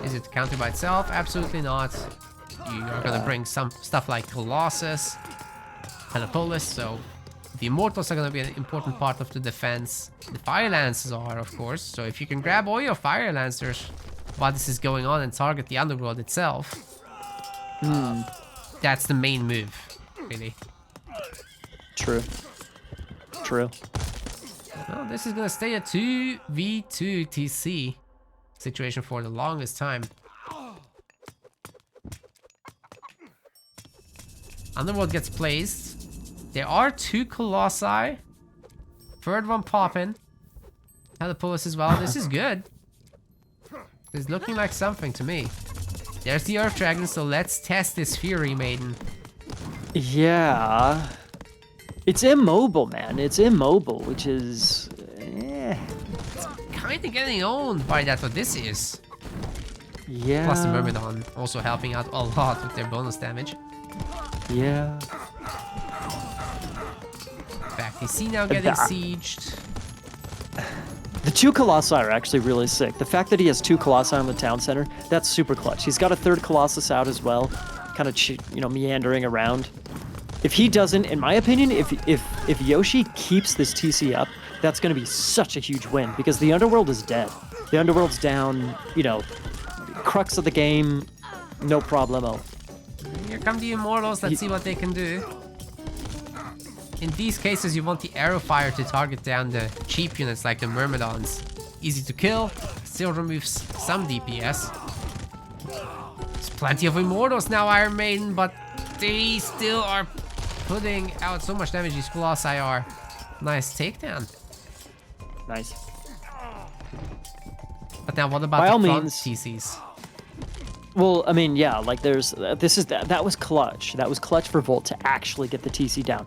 is it counter by itself? Absolutely not. You are gonna bring some stuff like Colossus, Telepolis, so the Immortals are gonna be an important part of the defense. The Fire Lancers are, of course, so if you can grab all your Fire Lancers while this is going on and target the Underworld itself, that's the main move, really. True. Well, this is gonna stay a 2v2 TC situation for the longest time. Underworld gets placed. There are 2 Colossi. Third one popping. Telepolis as well. This is good. It's looking like something to me. There's the Earth Dragon, so let's test this Fury Maiden. Yeah. It's immobile, man. It's immobile, which is... Kinda getting owned by that what this is. Yeah. Plus the Myrmidon also helping out a lot with their bonus damage. Yeah. Back DC now getting sieged. The 2 Colossi are actually really sick. The fact that he has 2 Colossi on the town center, that's super clutch. He's got a 3rd Colossus out as well, kind of, meandering around. If he doesn't, in my opinion, if Yoshi keeps this TC up, that's going to be such a huge win, because the Underworld is dead. The Underworld's down, crux of the game, no problemo. Here come the Immortals, let's see what they can do. In these cases, you want the arrow fire to target down the cheap units like the Myrmidons. Easy to kill, still removes some DPS. There's plenty of Immortals now, Iron Maiden, but they still are putting out so much damage. These Colossi are. Nice takedown. Nice. But now what about By the all front means, TCs? Well, I mean, yeah, like there's that was clutch. That was clutch for Volt to actually get the TC down.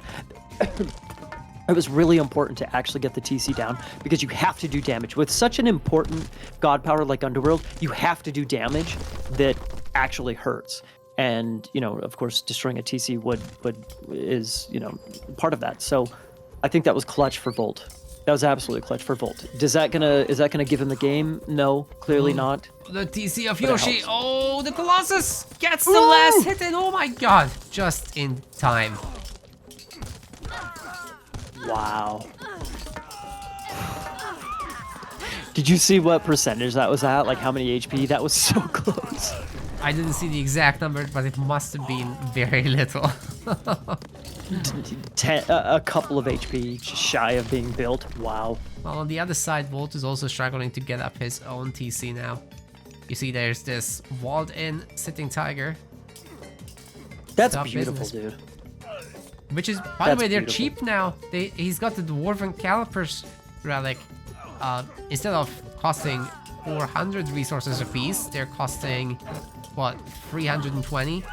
It was really important to actually get the TC down because you have to do damage with such an important god power like Underworld. You have to do damage that actually hurts, and of course, destroying a TC is part of that. So, I think that was clutch for Volt. That was absolutely clutch for Volt. Is that gonna give him the game? No, clearly not. The TC of But it Yoshi. helps. Oh, the Colossus gets the last hit, and oh my god, just in time. Wow. Did you see what percentage that was at? Like how many HP? That was so close. I didn't see the exact number, but it must have been very little. A couple of HP just shy of being built. Wow. Well, on the other side, Volt is also struggling to get up his own TC now. You see there's this walled-in sitting tiger. That's Stop beautiful, business. dude. Which is, by the That's way, they're beautiful. cheap now. He's got the Dwarven Calipers relic. Instead of costing 400 resources apiece, they're costing, what, 320?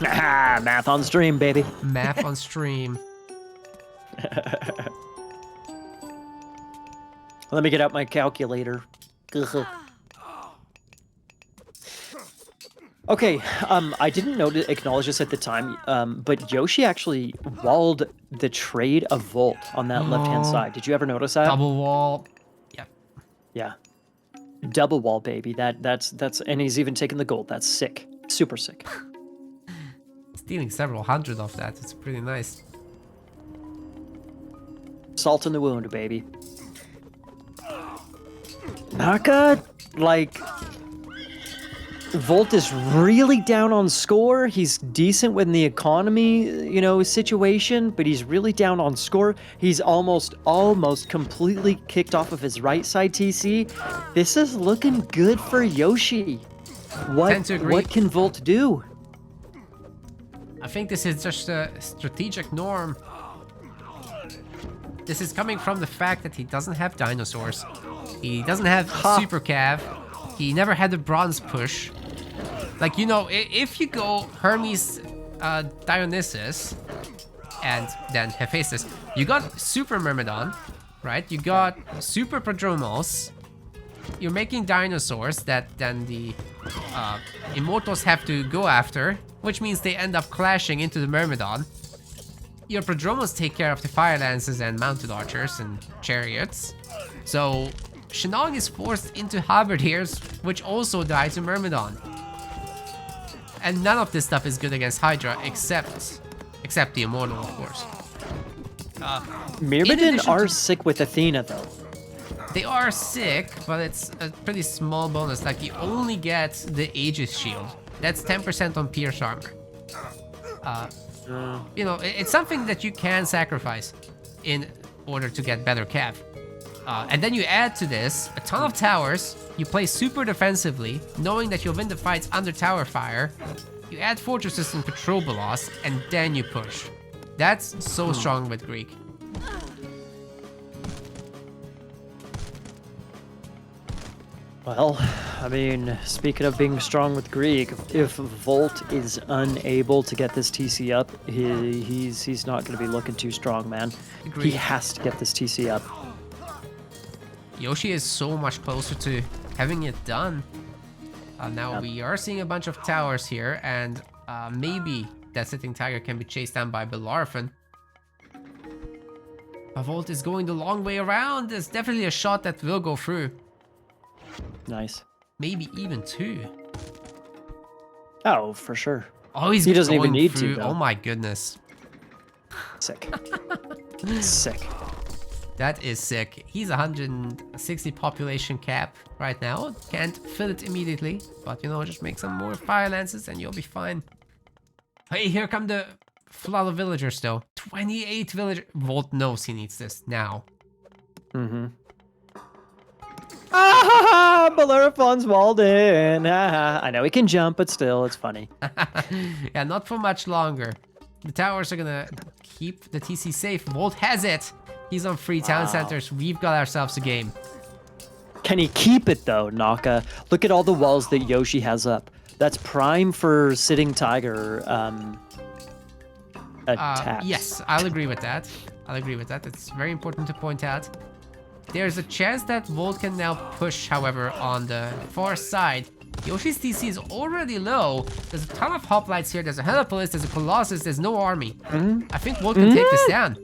Math on stream, baby. Math on stream. Let me get out my calculator. Okay, I didn't acknowledge this at the time, but Yoshi actually walled the trade of Volt on that left-hand side. Did you ever notice that? Double wall. Yeah. Yeah. Double wall, baby. That's and he's even taken the gold. That's sick. Super sick. Stealing several hundred of that. It's pretty nice. Salt in the wound, baby. Naka, like, Volt is really down on score. He's decent with the economy, situation, but he's really down on score. He's almost completely kicked off of his right side TC. This is looking good for Yoshi. Tend to agree. What can Volt do? I think this is just a strategic norm. This is coming from the fact that he doesn't have dinosaurs. He doesn't have Super Cav. He never had a bronze push. Like, if you go Hermes Dionysus and then Hephaestus, you got Super Myrmidon, right? You got Super Prodromos. You're making dinosaurs that then the Immortals have to go after, which means they end up clashing into the Myrmidon. Your Prodromos take care of the Fire Lances and Mounted Archers and Chariots. So Shinnok is forced into Halberdiers, which also die to Myrmidon. And none of this stuff is good against Hydra, except the Immortal, of course. Myrmidon are sick with Athena, though. They are sick, but it's a pretty small bonus. Like, you only get the Aegis Shield. That's 10% on Pierce Armor. It's something that you can sacrifice in order to get better cav. And then you add to this a ton of towers. You play super defensively, knowing that you'll win the fights under tower fire. You add fortresses and patrol blast, and then you push. That's so strong with Greek. Well, I mean, speaking of being strong with Greek, if Volt is unable to get this TC up, he's not going to be looking too strong, man. Agreed. He has to get this TC up. Yoshi is so much closer to having it done. Now we are seeing a bunch of towers here, and maybe that sitting tiger can be chased down by Bellarphin. Volt is going the long way around. There's definitely a shot that will go through. Nice. Maybe even 2. Oh, for sure. Oh, he doesn't even need through. to, though. Oh my goodness. Sick. Sick. That is sick. He's 160 population cap right now. Can't fill it immediately, but you know, just make some more fire lances and you'll be fine. Hey, here come the flood of villagers though. 28 villagers. Volt knows he needs this now. Mm-hmm. Ah, Bellerophon's walled in. Ah, I know he can jump, but still, it's funny. Yeah, not for much longer. The towers are gonna keep the TC safe. Volt has it. He's on 3 town centers. We've got ourselves a game. Can he keep it though, Naka? Look at all the walls that Yoshi has up. That's prime for sitting tiger attacks. Yes, I'll agree with that. It's very important to point out. There's a chance that Volt can now push, however, on the far side. Yoshi's TC is already low. There's a ton of hoplites here. There's a Helipolis, there's a Colossus, there's no army. I think Volt can take this down.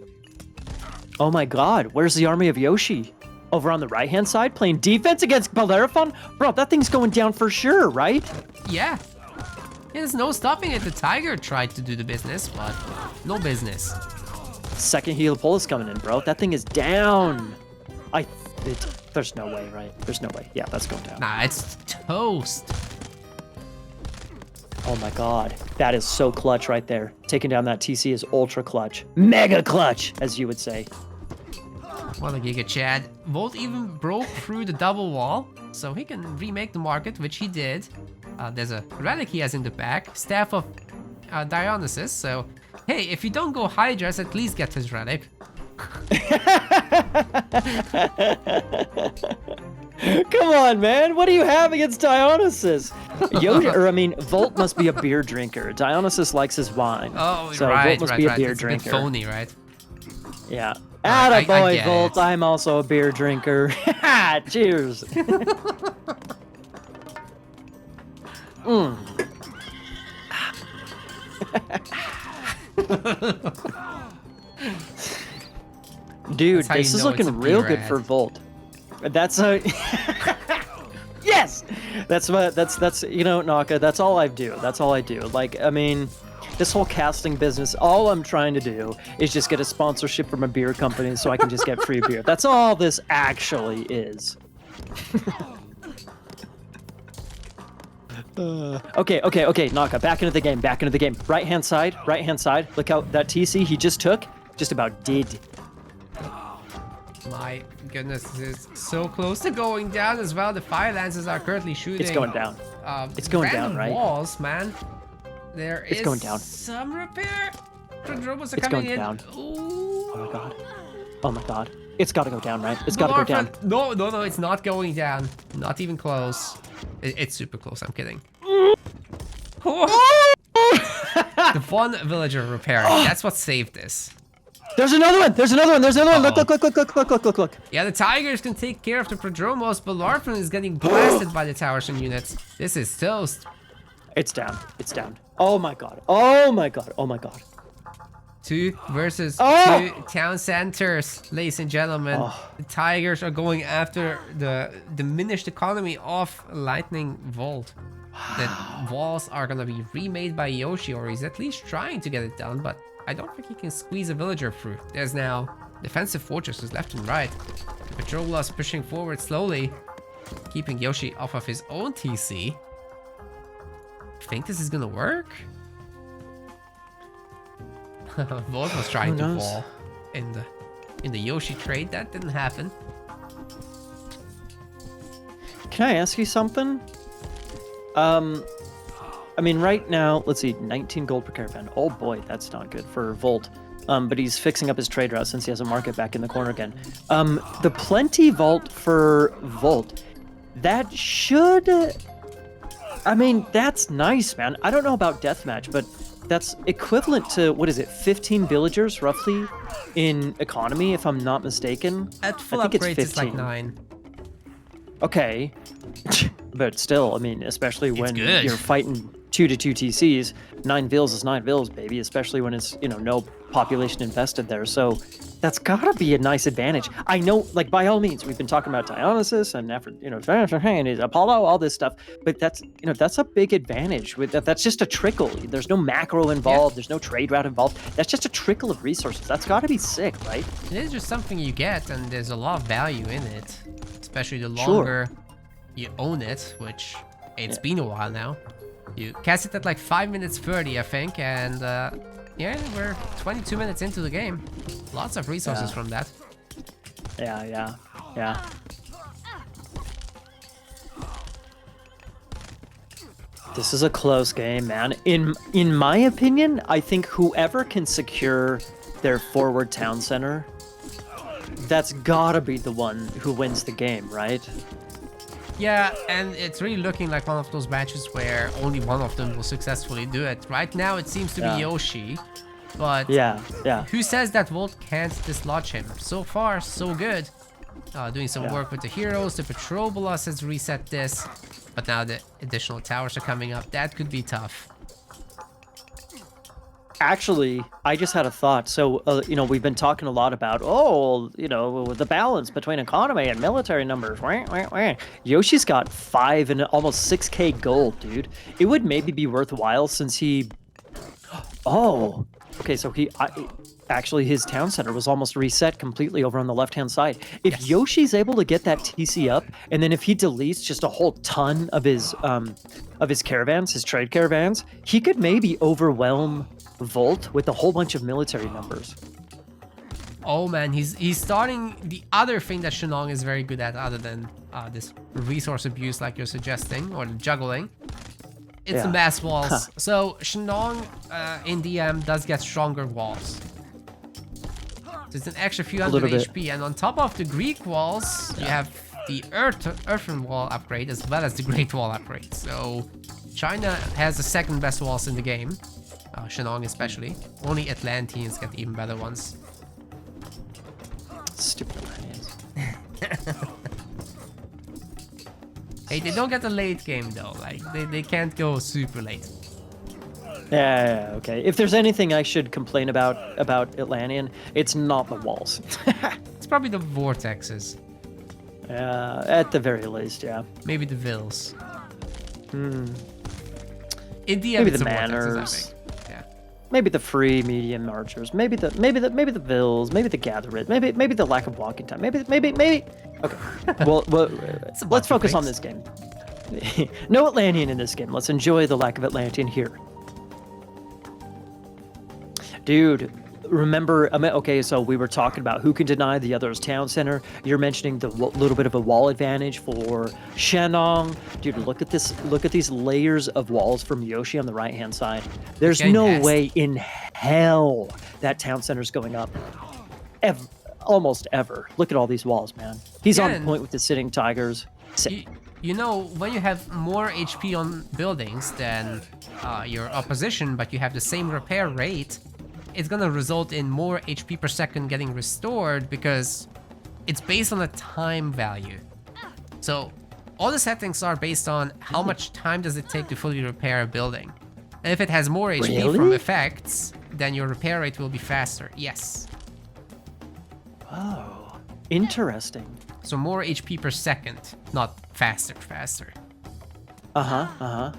Oh my god, where's the army of Yoshi? Over on the right-hand side, playing defense against Bellerophon? Bro, that thing's going down for sure, right? Yeah. There's no stopping it. The tiger tried to do the business, but no business. Second Helipolis coming in, bro. That thing is down. There's no way, right? There's no way. Yeah, that's going down. Nah, it's toast. Oh my god. That is so clutch right there. Taking down that TC is ultra clutch. Mega clutch, as you would say. What a giga Chad. Volt even broke through the double wall, so he can remake the market, which he did. There's a relic he has in the back. Staff of Dionysus, so hey, if you don't go Hydras, at least get his relic. Come on, man. What do you have against Dionysus? Volt must be a beer drinker. Dionysus likes his wine. Oh, so right, Volt must right, be a right. beer It's drinker. a bit phony, right? Yeah. I Attaboy, get Volt. it. I'm also a beer drinker. Cheers. Dude, this is looking real good for Volt. That's a yes. That's you know, Naka. That's all I do. That's all I do. Like, I mean, this whole casting business. All I'm trying to do is just get a sponsorship from a beer company so I can just get free beer. That's all this actually is. Okay, Naka, back into the game, Right hand side, look how that TC he just took, just about did. My goodness, this is so close to going down as well. The fire lances are currently shooting. It's going down. It's going down, right? Walls, man. It's going down. Some repair. Prodromos are It's coming going in. down. Ooh. Oh my god. It's gotta go down, right? It's gotta go down. No, it's not going down. Not even close. It's super close, I'm kidding. The one villager repairing. That's what saved this. There's another one! Look. Yeah, the tigers can take care of the Prodromos, but Larfin is getting blasted by the towers and units. This is toast. It's down. Oh my god. 2 versus 2 town centers, ladies and gentlemen. The tigers are going after the diminished economy of Lightning Volt. The walls are gonna be remade by Yoshi, or he's at least trying to get it done, but I don't think he can squeeze a villager through. There's now defensive fortresses left and right. The Patrolas pushing forward slowly, keeping Yoshi off of his own TC. Think this is gonna work? Volt was trying to fall in the Yoshi trade. That didn't happen. Can I ask you something? I mean, right now, let's see, 19 gold per caravan. Oh boy, that's not good for Volt. But he's fixing up his trade route since he has a market back in the corner again. The plenty vault for Volt, That should... I mean, that's nice, man. I don't know about deathmatch, but that's equivalent to, what is it, 15 villagers, roughly, in economy, if I'm not mistaken? At full I think upgrades, it's it's like 15. 9. Okay. But still, I mean, especially when good. you're fighting 2 to 2 TCs, 9 vills is 9 vills, baby, especially when it's, you know, no population invested there. So that's gotta be a nice advantage. I know, like, by all means, we've been talking about Dionysus and and Apollo, all this stuff, but that's, you know, that's a big advantage. With that, that's just a trickle. There's no macro involved. There's no trade route involved. That's just a trickle of resources. That's gotta be sick, right? It is just something you get, and there's a lot of value in it, especially the longer you own it, which it's been a while now. You cast it at like 5 minutes 30, I think, and yeah, we're 22 minutes into the game. Lots of resources from that. Yeah. This is a close game, man. In my opinion, I think whoever can secure their forward town center, that's gotta be the one who wins the game, right? Yeah, and it's really looking like one of those matches where only one of them will successfully do it. Right now, it seems to be Yoshi, but who says that Volt can't dislodge him? So far, so good. Doing some work with the heroes. The Petrobolas has reset this, but now the additional towers are coming up. That could be tough. Actually, I just had a thought. So, you know, we've been talking a lot about, you know, the balance between economy and military numbers. Yoshi's got 5 and almost 6k gold, dude. It would maybe be worthwhile since he... Oh, okay, so actually, his town center was almost reset completely over on the left-hand side. If Yoshi's able to get that TC up, and then if he deletes just a whole ton of his caravans, his trade caravans, he could maybe overwhelm Volt with a whole bunch of military numbers. Oh man, he's starting the other thing that Shenong is very good at, other than this resource abuse like you're suggesting, or the juggling. It's the mass walls. So Shenong in DM does get stronger walls. So it's an extra few hundred HP, and on top of the Greek walls, you have the Earthen Wall upgrade as well as the Great Wall upgrade. So China has the second best walls in the game. Shenong especially. Only Atlanteans get even better ones. Stupid Atlanteans. Hey, they don't get a late game though. Like they can't go super late. Yeah, okay. If there's anything I should complain about Atlantean, it's not the walls. It's probably the vortexes. At the very least, yeah. Maybe the vills. Hmm. In the Maybe it's the vortexes, I manners. think. Yeah. Maybe the free medium archers. Maybe the vills. Maybe the gatherid. Maybe the lack of walking time. Maybe. Okay. Well, let's focus on this game. No Atlantean in this game. Let's enjoy the lack of Atlantean here. Dude, remember, okay, so we were talking about who can deny the other's town center. You're mentioning the little bit of a wall advantage for Shenong. Dude, look at this. Look at these layers of walls from Yoshi on the right-hand side. There's no way in hell that town center's going up. Almost ever. Look at all these walls, man. He's on point with the sitting tigers. You know, when you have more HP on buildings than your opposition, but you have the same repair rate, it's gonna result in more HP per second getting restored because it's based on a time value. So all the settings are based on how much time does it take to fully repair a building. And if it has more HP from effects, then your repair rate will be faster. Yes. Oh, interesting. So more HP per second, not faster. Huh.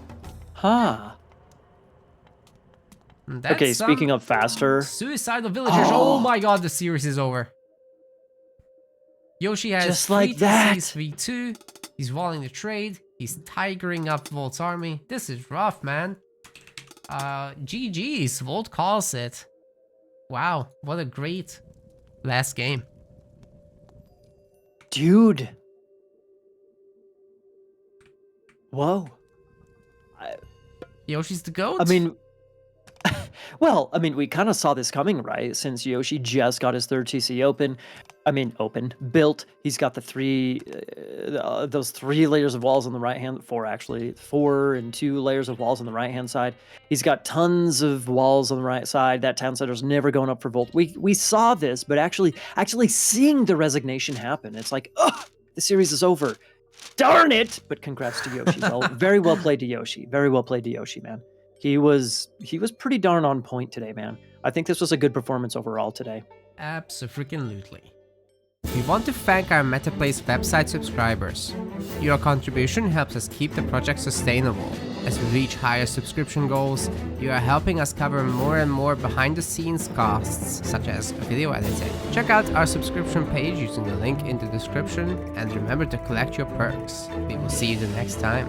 Okay, speaking of faster. Suicidal villagers. Oh my god, the series is over. Yoshi has just like that. 3-2. He's walling the trade. He's tigering up Volt's army. This is rough, man. GG's. Volt calls it. Wow, what a great last game. Dude. Whoa. Yoshi's the GOAT? I mean, well, I mean, we kind of saw this coming, right? Since Yoshi just got his third TC open. I mean, open, built. He's got the those 3 layers of walls on the right hand, 4 actually, 4 and 2 layers of walls on the right hand side. He's got tons of walls on the right side. That town center's never going up for Volt. We saw this, but actually seeing the resignation happen, it's like, ugh, the series is over. Darn it! But congrats to Yoshi. Very well played to Yoshi. Very well played to Yoshi, man. He was pretty darn on point today, man. I think this was a good performance overall today. Abso-freaking-lutely. We want to thank our MetaPlays website subscribers. Your contribution helps us keep the project sustainable. As we reach higher subscription goals, you are helping us cover more and more behind-the-scenes costs, such as video editing. Check out our subscription page using the link in the description, and remember to collect your perks. We will see you the next time.